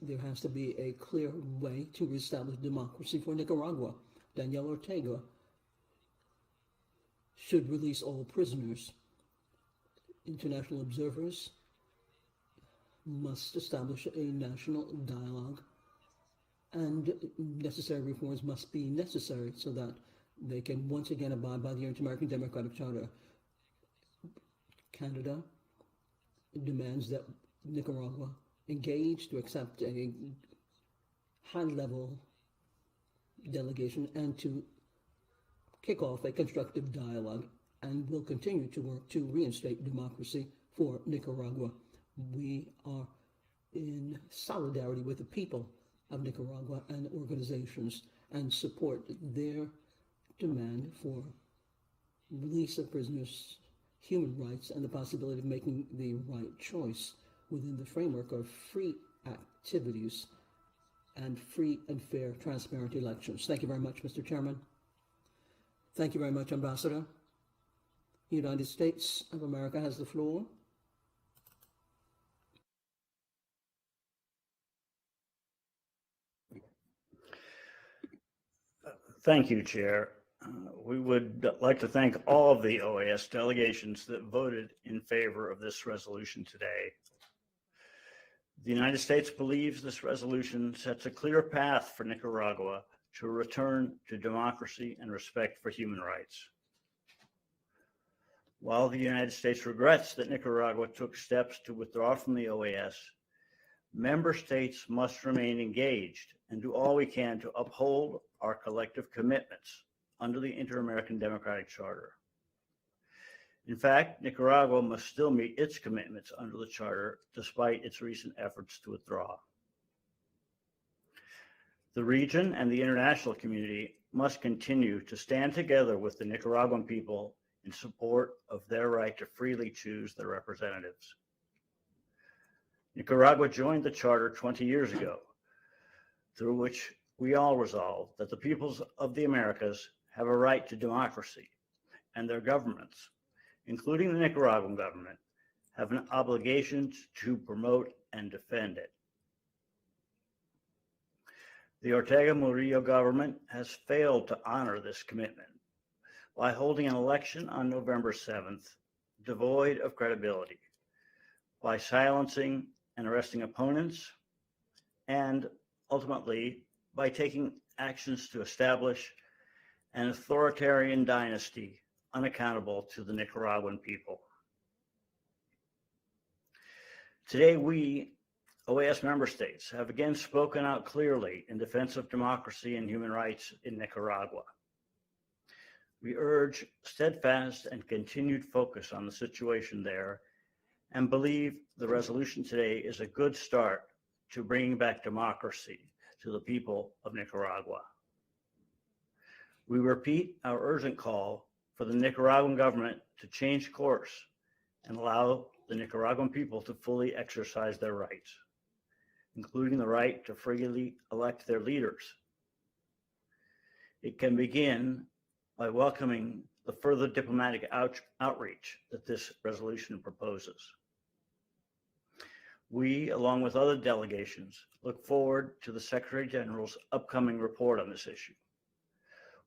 There has to be a clear way to reestablish democracy for Nicaragua. Daniel Ortega should release all prisoners. International observers must establish a national dialogue, and necessary reforms must be necessary so that they can once again abide by the Inter-American Democratic Charter. Canada demands that Nicaragua engage to accept a high-level delegation and to kick off a constructive dialogue, and will continue to work to reinstate democracy for Nicaragua. We are in solidarity with the people of Nicaragua and organizations and support their demand for release of prisoners, human rights, and the possibility of making the right choice within the framework of free activities and free and fair, transparent elections. Thank you very much, Mr. Chairman. Thank you very much, Ambassador. The United States of America has the floor. Thank you, Chair. We would like to thank all of the OAS delegations that voted in favor of this resolution today. The United States believes this resolution sets a clear path for Nicaragua to return to democracy and respect for human rights. While the United States regrets that Nicaragua took steps to withdraw from the OAS, member states must remain engaged and do all we can to uphold our collective commitments under the Inter-American Democratic Charter. In fact, Nicaragua must still meet its commitments under the Charter despite its recent efforts to withdraw. The region and the international community must continue to stand together with the Nicaraguan people in support of their right to freely choose their representatives. Nicaragua joined the Charter 20 years ago, through which we all resolved that the peoples of the Americas have a right to democracy, and their governments, including the Nicaraguan government, have an obligation to promote and defend it. The Ortega Murillo government has failed to honor this commitment by holding an election on November 7th devoid of credibility, by silencing and arresting opponents, and ultimately by taking actions to establish an authoritarian dynasty unaccountable to the Nicaraguan people. Today, we, OAS member states, have again spoken out clearly in defense of democracy and human rights in Nicaragua. We urge steadfast and continued focus on the situation there and believe the resolution today is a good start to bringing back democracy to the people of Nicaragua. We repeat our urgent call for the Nicaraguan government to change course and allow the Nicaraguan people to fully exercise their rights, including the right to freely elect their leaders. It can begin by welcoming the further diplomatic outreach that this resolution proposes. We, along with other delegations, look forward to the Secretary General's upcoming report on this issue.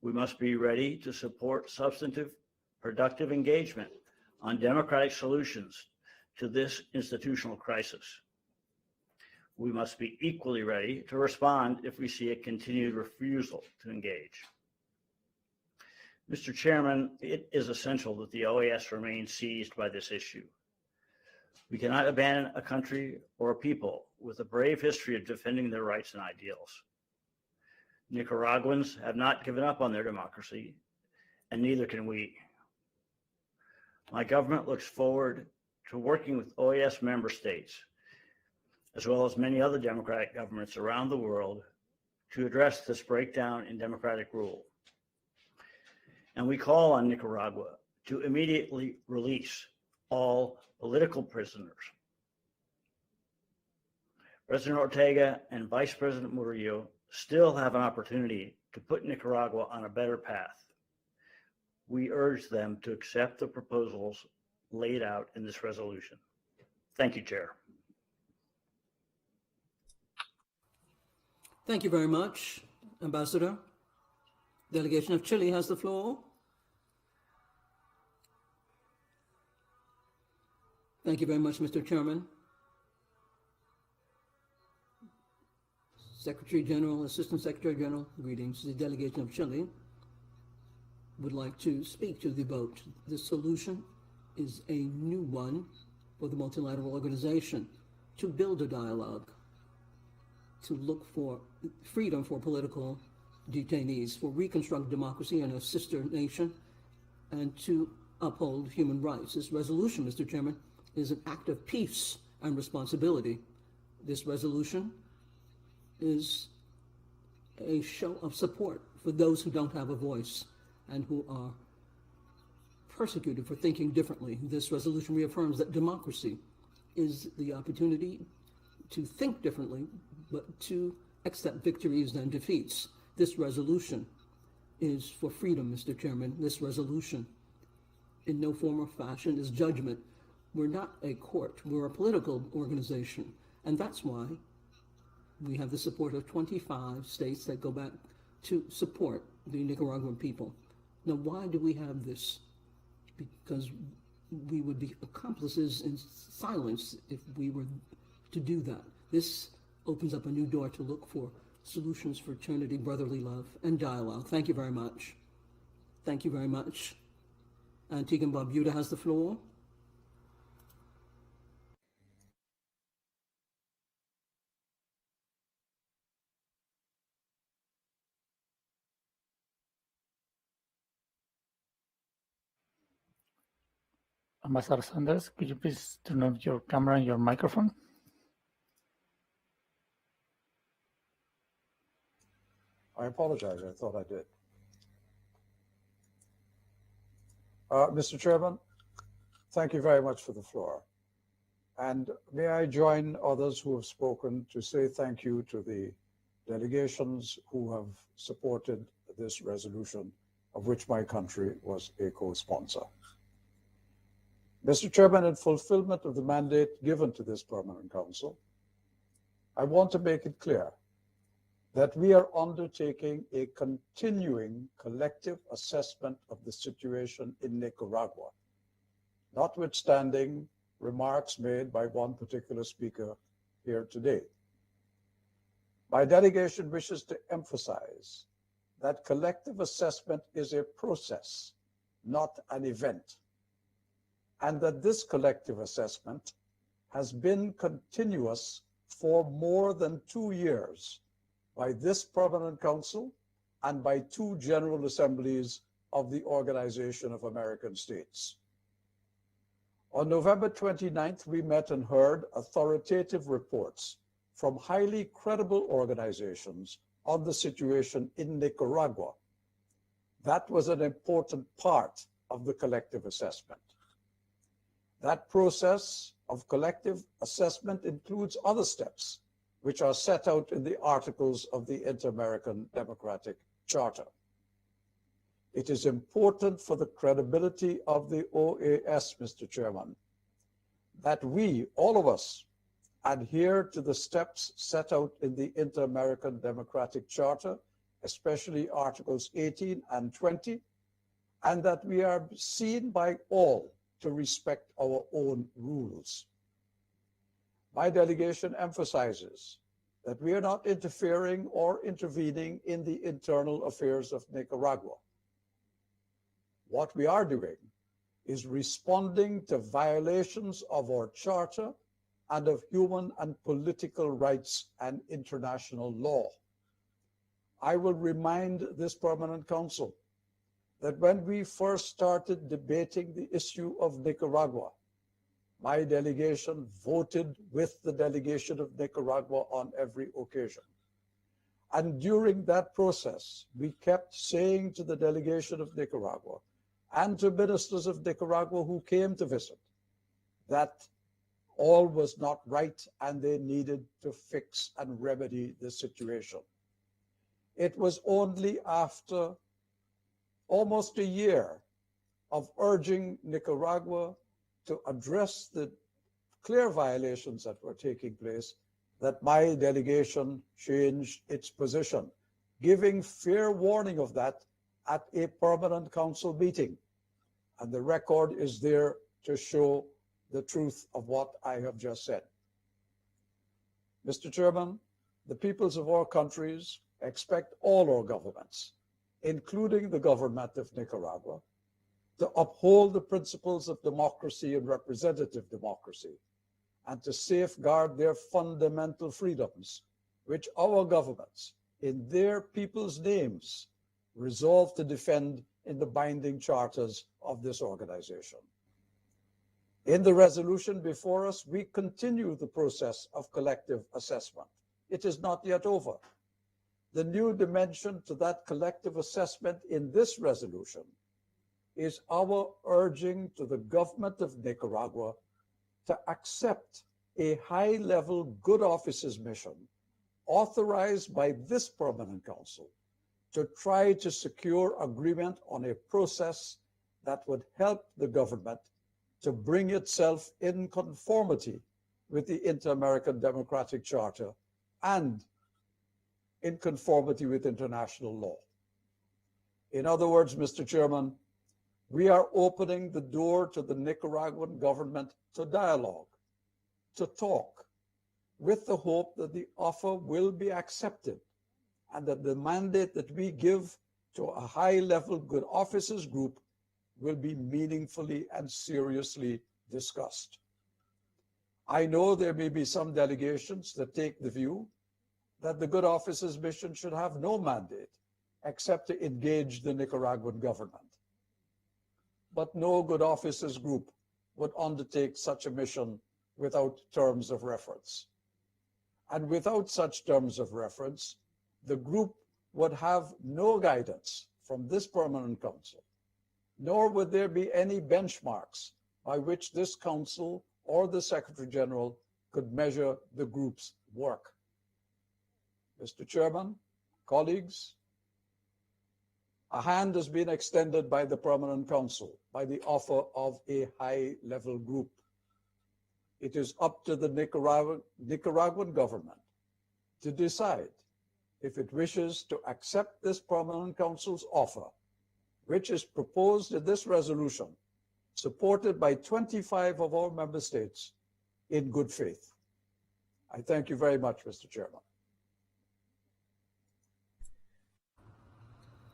We must be ready to support substantive, productive engagement on democratic solutions to this institutional crisis. We must be equally ready to respond if we see a continued refusal to engage. Mr. Chairman, it is essential that the OAS remain seized by this issue. We cannot abandon a country or a people with a brave history of defending their rights and ideals. Nicaraguans have not given up on their democracy, and neither can we. My government looks forward to working with OAS member states, as well as many other democratic governments around the world, to address this breakdown in democratic rule. And we call on Nicaragua to immediately release all political prisoners. President Ortega and Vice President Murillo still have an opportunity to put Nicaragua on a better path. We urge them to accept the proposals laid out in this resolution. Thank you, Chair. Thank you very much, Ambassador. Delegation of Chile has the floor. Thank you very much, Mr. Chairman. Secretary General, Assistant Secretary General, greetings. The delegation of Chile would like to speak to the vote. The solution is a new one for the multilateral organization to build a dialogue, to look for freedom for political detainees, for reconstruct democracy in a sister nation, and to uphold human rights. This resolution, Mr. Chairman, is an act of peace and responsibility. This resolution is a show of support for those who don't have a voice and who are persecuted for thinking differently. This resolution reaffirms that democracy is the opportunity to think differently, but to accept victories and defeats. This resolution is for freedom, Mr. Chairman. This resolution, in no form or fashion, is judgment. We're not a court. We're a political organization. And that's why we have the support of 25 states that go back to support the Nicaraguan people. Now, why do we have this? Because we would be accomplices in silence if we were to do that. This opens up a new door to look for solutions for fraternity, brotherly love, and dialogue. Thank you very much. Thank you very much. Antigua and Barbuda has the floor. Ambassador Sanders, could you please turn off your camera and your microphone? I apologize. I thought I did. Mr. Chairman, thank you very much for the floor. And may I join others who have spoken to say thank you to the delegations who have supported this resolution, of which my country was a co-sponsor. Mr. Chairman, in fulfillment of the mandate given to this Permanent Council, I want to make it clear that we are undertaking a continuing collective assessment of the situation in Nicaragua, notwithstanding remarks made by one particular speaker here today. My delegation wishes to emphasize that collective assessment is a process not an event, and that this collective assessment has been continuous for more than 2 years by this Permanent Council and by 2 General Assemblies of the Organization of American States. On November 29th, we met and heard authoritative reports from highly credible organizations on the situation in Nicaragua. That was an important part of the collective assessment. That process of collective assessment includes other steps, which are set out in the articles of the Inter-American Democratic Charter. It is important for the credibility of the OAS, Mr. Chairman, that we, all of us, adhere to the steps set out in the Inter-American Democratic Charter, especially Articles 18 and 20, and that we are seen by all to respect our own rules. My delegation emphasizes that we are not interfering or intervening in the internal affairs of Nicaragua. What we are doing is responding to violations of our charter and of human and political rights and international law. I will remind this Permanent Council that when we first started debating the issue of Nicaragua, my delegation voted with the delegation of Nicaragua on every occasion. And during that process, we kept saying to the delegation of Nicaragua and to ministers of Nicaragua who came to visit that all was not right and they needed to fix and remedy the situation. It was only after almost a year of urging Nicaragua to address the clear violations that were taking place that my delegation changed its position, giving fair warning of that at a Permanent Council meeting. And the record is there to show the truth of what I have just said. Mr. Chairman, the peoples of our countries expect all our governments, including the government of Nicaragua, to uphold the principles of democracy and representative democracy, and to safeguard their fundamental freedoms, which our governments, in their people's names, resolve to defend in the binding charters of this organization. In the resolution before us, we continue the process of collective assessment. It is not yet over. The new dimension to that collective assessment in this resolution is our urging to the government of Nicaragua to accept a high-level good offices mission authorized by this Permanent Council to try to secure agreement on a process that would help the government to bring itself in conformity with the Inter-American Democratic Charter and in conformity with international law. In other words, Mr. Chairman, we are opening the door to the Nicaraguan government to dialogue, to talk, with the hope that the offer will be accepted and that the mandate that we give to a high-level good officers group will be meaningfully and seriously discussed. I know there may be some delegations that take the view that the good officers mission should have no mandate except to engage the Nicaraguan government. But no good officers group would undertake such a mission without terms of reference. And without such terms of reference, the group would have no guidance from this Permanent Council, nor would there be any benchmarks by which this council or the Secretary General could measure the group's work. Mr. Chairman, colleagues, a hand has been extended by the Permanent Council by the offer of a high-level group. It is up to the Nicaraguan government to decide if it wishes to accept this Permanent Council's offer, which is proposed in this resolution, supported by 25 of our member states, in good faith. I thank you very much, Mr. Chairman.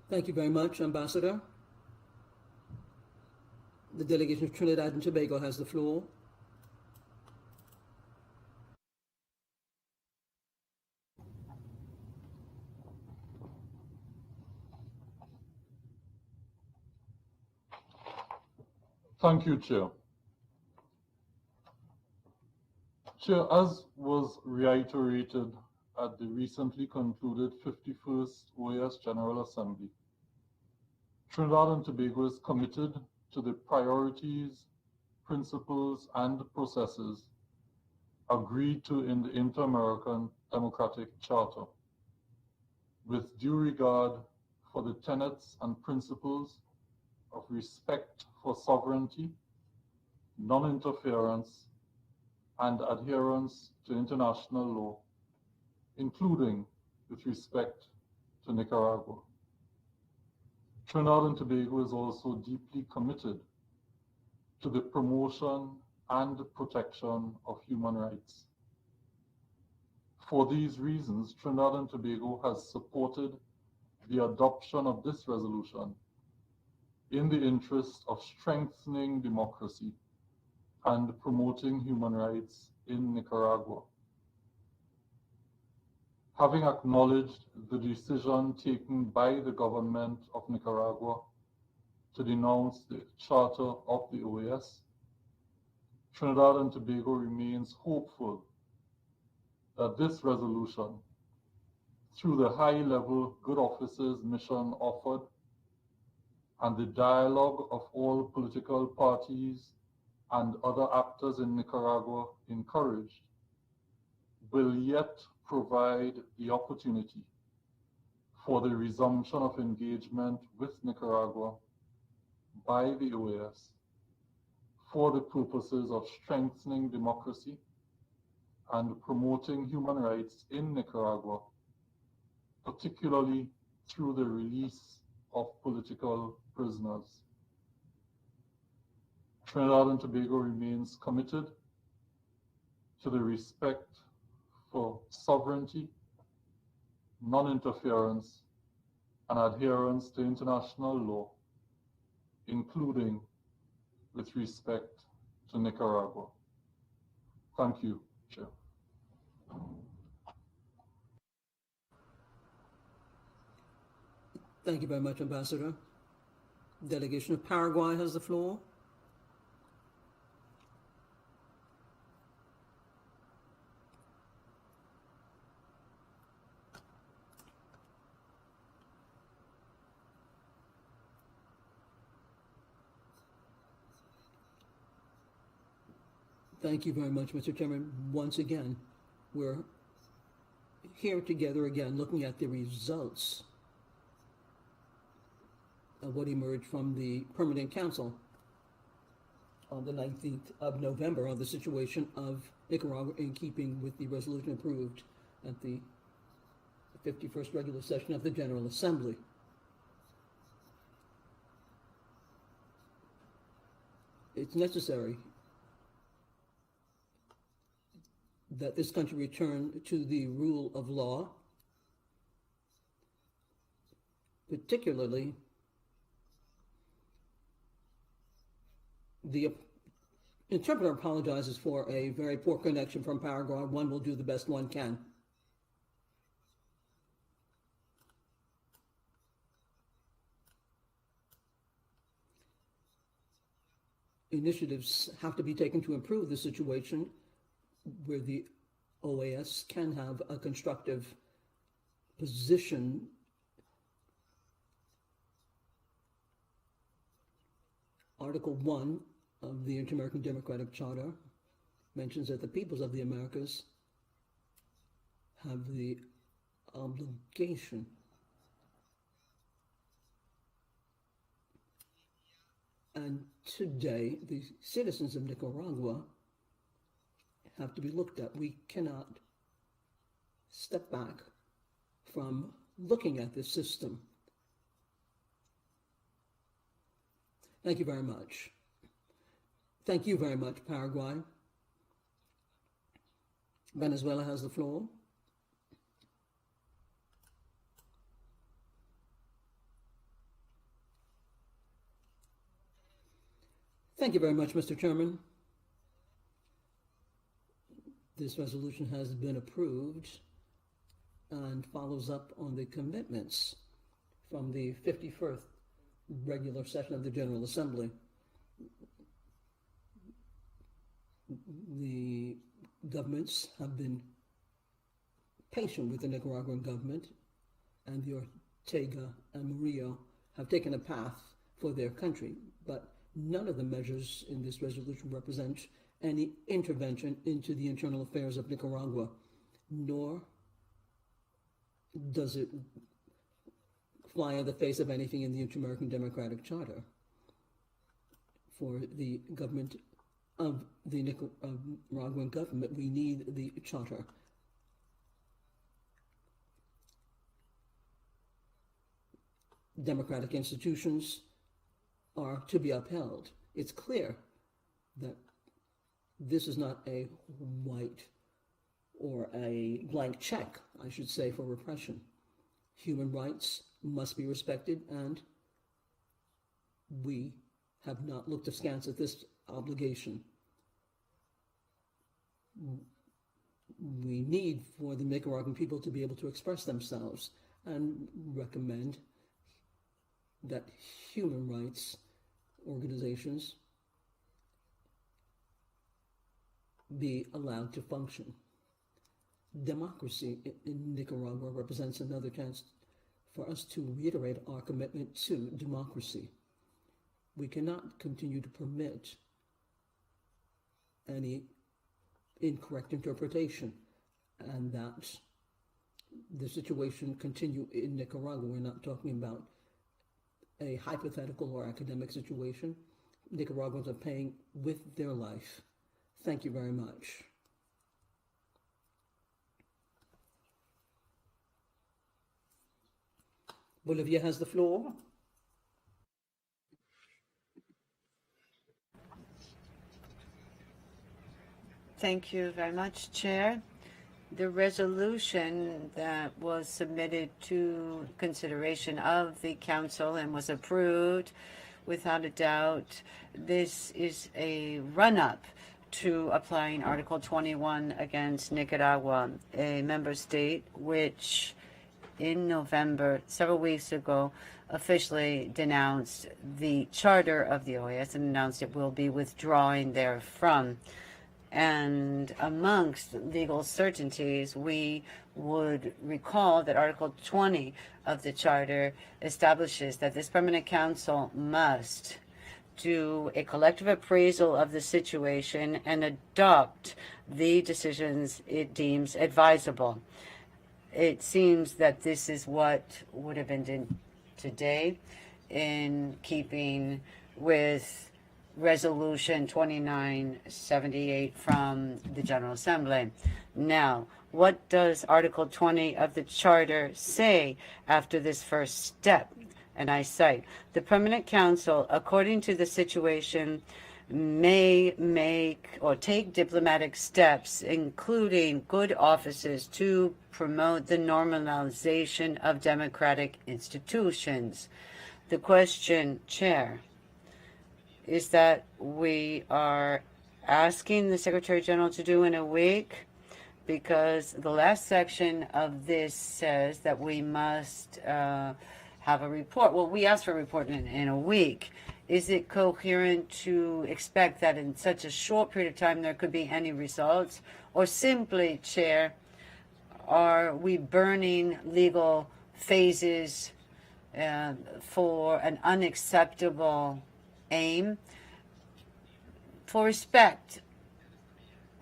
Thank you very much, Ambassador. The delegation of Trinidad and Tobago has the floor. Thank you, Chair. Chair, as was reiterated at the recently concluded 51st OAS General Assembly, Trinidad and Tobago is committed to the priorities, principles, and processes agreed to in the Inter-American Democratic Charter, with due regard for the tenets and principles of respect for sovereignty, non-interference, and adherence to international law, including with respect to Nicaragua. Trinidad and Tobago is also deeply committed to the promotion and protection of human rights. For these reasons, Trinidad and Tobago has supported the adoption of this resolution in the interest of strengthening democracy and promoting human rights in Nicaragua. Having acknowledged the decision taken by the government of Nicaragua to denounce the Charter of the OAS, Trinidad and Tobago remains hopeful that this resolution, through the high-level good offices mission offered and the dialogue of all political parties and other actors in Nicaragua encouraged, will yet provide the opportunity for the resumption of engagement with Nicaragua by the OAS for the purposes of strengthening democracy and promoting human rights in Nicaragua, particularly through the release of political prisoners. Trinidad and Tobago remains committed to the respect for sovereignty, non-interference, and adherence to international law, including with respect to Nicaragua. Thank you, Chair. Thank you very much, Ambassador. Delegation of Paraguay has the floor. Thank you very much, Mr. Chairman. Once again, we're here together again looking at the results of what emerged from the Permanent Council on the 19th of November on the situation of Nicaragua in keeping with the resolution approved at the 51st regular session of the General Assembly. It's necessary that this country return to the rule of law, particularly the interpreter apologizes for a very poor connection from Paraguay. One will do the best one can. Initiatives have to be taken to improve the situation where the OAS can have a constructive position Article 1 of the Inter-American Democratic Charter mentions that the peoples of the Americas have the obligation and today the citizens of Nicaragua have to be looked at. We cannot step back from looking at this system. Thank you very much. Thank you very much, Paraguay. Venezuela has the floor. Thank you very much, Mr. Chairman. This resolution has been approved and follows up on the commitments from the 51st regular session of the General Assembly. The governments have been patient with the Nicaraguan government, and the Ortega and Murillo have taken a path for their country, but none of the measures in this resolution represent any intervention into the internal affairs of Nicaragua, nor does it fly in the face of anything in the Inter-American Democratic Charter. For the government of the Nicaraguan government, we need the charter. Democratic institutions are to be upheld. It's clear that this is not a white or a blank check, I should say, for repression. Human rights must be respected, and we have not looked askance at this obligation. We need for the Nicaraguan people to be able to express themselves, and recommend that human rights organizations be allowed to function. Democracy in Nicaragua represents another chance for us to reiterate our commitment to democracy. We cannot continue to permit any incorrect interpretation, and that the situation continue in Nicaragua. We're not talking about a hypothetical or academic situation. Nicaraguans are paying with their life. Thank you very much. Bolivia has the floor. Thank you very much, Chair. The resolution that was submitted to consideration of the Council and was approved, without a doubt, this is a run-up to applying Article 21 against Nicaragua, a member state which in November, several weeks ago, officially denounced the charter of the OAS and announced it will be withdrawing therefrom. And amongst legal certainties, we would recall that Article 20 of the Charter establishes that this Permanent Council must do a collective appraisal of the situation and adopt the decisions it deems advisable. It seems that this is what would have been done today, in keeping with Resolution 2978 from the General Assembly. Now, what does Article 20 of the Charter say after this first step? And I cite, the Permanent Council, according to the situation, may make or take diplomatic steps, including good offices, to promote the normalization of democratic institutions. The question, Chair, is that we are asking the Secretary General to do in a week, because the last section of this says that we must have a report. Well, we asked for a report in a week. Is it coherent to expect that in such a short period of time there could be any results? Or simply, Chair, are we burning legal phases for an unacceptable aim? For respect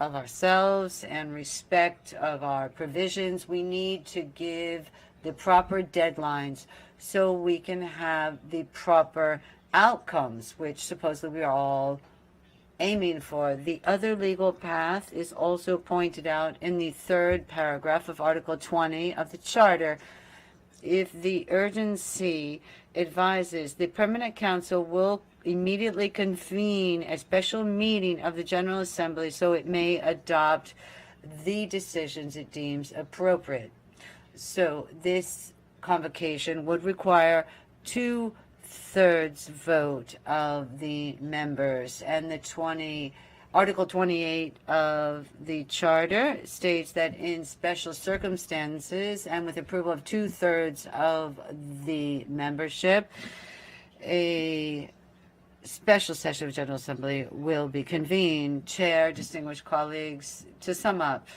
of ourselves and respect of our provisions, we need to give the proper deadlines so we can have the proper outcomes, which supposedly we are all aiming for. The other legal path is also pointed out in the third paragraph of Article 20 of the Charter. If the urgency advises, the Permanent Council will immediately convene a special meeting of the General Assembly so it may adopt the decisions it deems appropriate. So this convocation would require 2/3 2/3 vote of the members. And Article 28 of the Charter states that in special circumstances and with approval of 2/3 of the membership, a special session of General Assembly will be convened. Chair, distinguished colleagues, to sum up,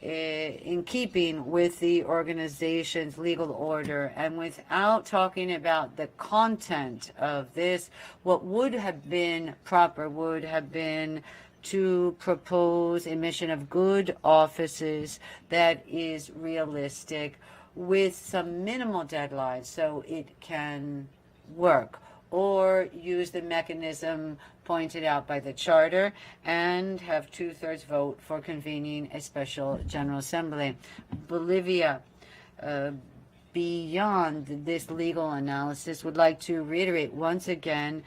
in keeping with the organization's legal order and without talking about the content of this, what would have been proper would have been to propose a mission of good offices that is realistic with some minimal deadlines so it can work, or use the mechanism pointed out by the Charter and have 2/3 vote for convening a special General Assembly. Bolivia, beyond this legal analysis, would like to reiterate once again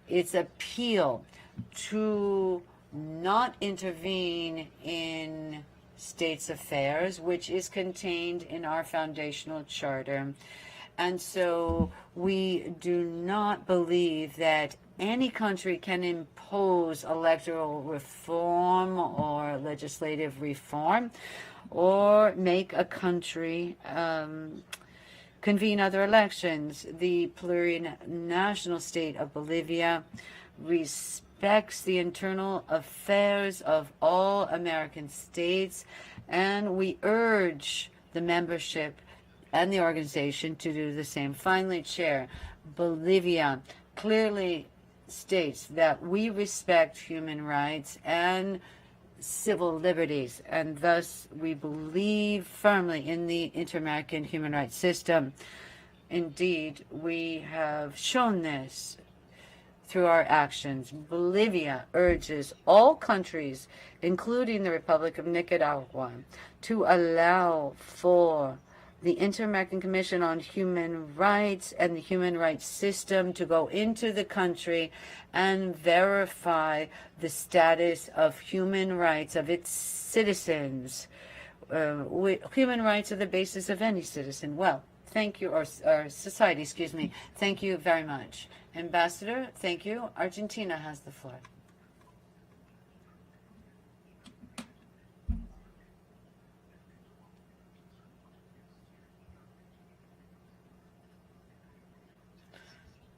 its appeal to not intervene in states' affairs, which is contained in our foundational charter. And so we do not believe that any country can impose electoral reform or legislative reform or make a country convene other elections. The plurinational state of Bolivia respects the internal affairs of all American states, and we urge the membership and the organization to do the same. Finally, Chair, Bolivia clearly states that we respect human rights and civil liberties, and thus we believe firmly in the inter-American human rights system. Indeed, we have shown this through our actions. Bolivia urges all countries, including the Republic of Nicaragua, to allow for the Inter-American Commission on Human Rights and the human rights system to go into the country and verify the status of human rights of its citizens. Human rights are the basis of any citizen. Well, thank you, or society, excuse me. Thank you very much. Ambassador, thank you. Argentina has the floor.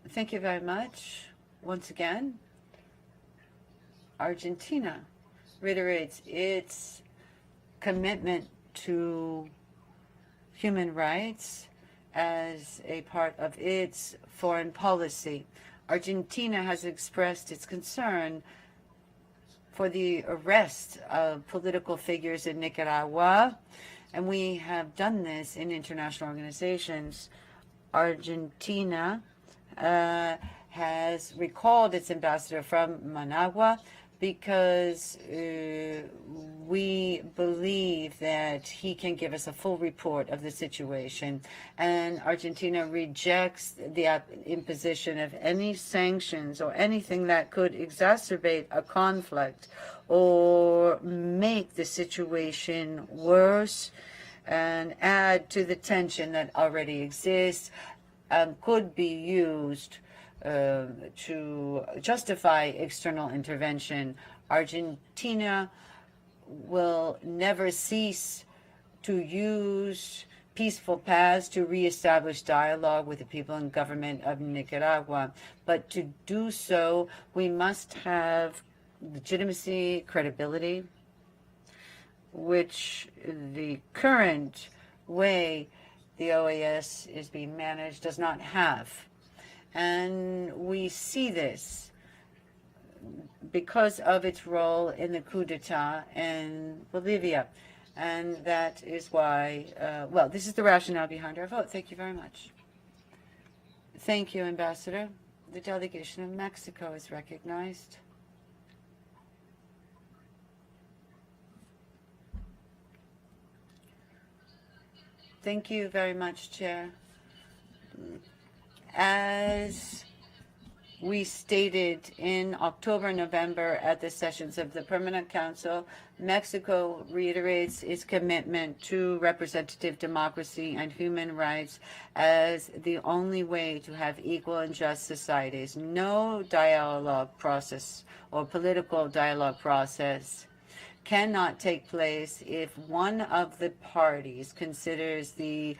Thank you very much. Once again, Argentina reiterates its commitment to human rights as a part of its foreign policy. Argentina has expressed its concern for the arrest of political figures in Nicaragua, and we have done this in international organizations. Argentina has recalled its ambassador from Managua because we believe that he can give us a full report of the situation. And Argentina rejects the imposition of any sanctions or anything that could exacerbate a conflict or make the situation worse and add to the tension that already exists and could be used to justify external intervention. Argentina will never cease to use peaceful paths to reestablish dialogue with the people and government of Nicaragua. But to do so, we must have legitimacy, credibility, which the current way the OAS is being managed does not have. And we see this because of its role in the coup d'etat in Bolivia. And that is why, well, this is the rationale behind our vote. Thank you very much. Thank you, Ambassador. The delegation of Mexico is recognized. Thank you very much, Chair. As we stated in October, November at the sessions of the Permanent Council, Mexico reiterates its commitment to representative democracy and human rights as the only way to have equal and just societies. No dialogue process or political dialogue process cannot take place if one of the parties considers the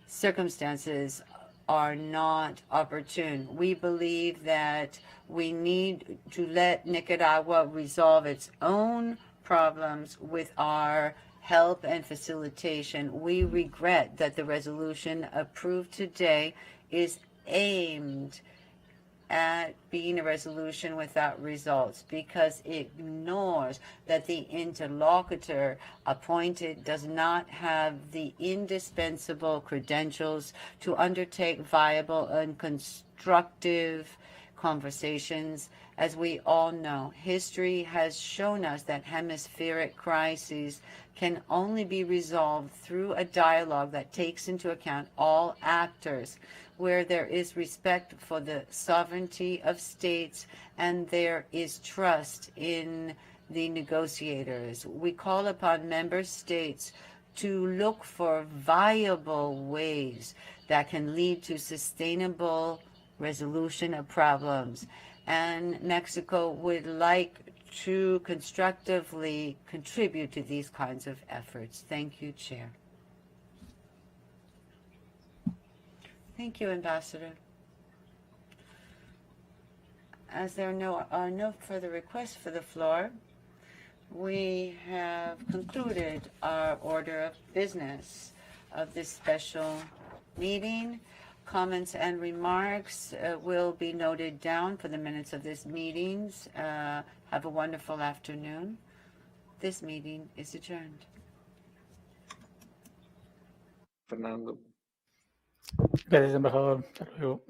circumstances are not opportune. We believe that we need to let Nicaragua resolve its own problems with our help and facilitation. We regret that the resolution approved today is aimed at being a resolution without results because it ignores that the interlocutor appointed does not have the indispensable credentials to undertake viable and constructive conversations. As we all know, history has shown us that hemispheric crises can only be resolved through a dialogue that takes into account all actors, where there is respect for the sovereignty of states and there is trust in the negotiators. We call upon member states to look for viable ways that can lead to sustainable resolution of problems. And Mexico would like to constructively contribute to these kinds of efforts. Thank you, Chair. Thank you, Ambassador. As there are no further requests for the floor, we have concluded our order of business of this special meeting. Comments and remarks will be noted down for the minutes of this meeting. Have a wonderful afternoon. This meeting is adjourned. Fernando. Gracias, embajador. Hasta luego.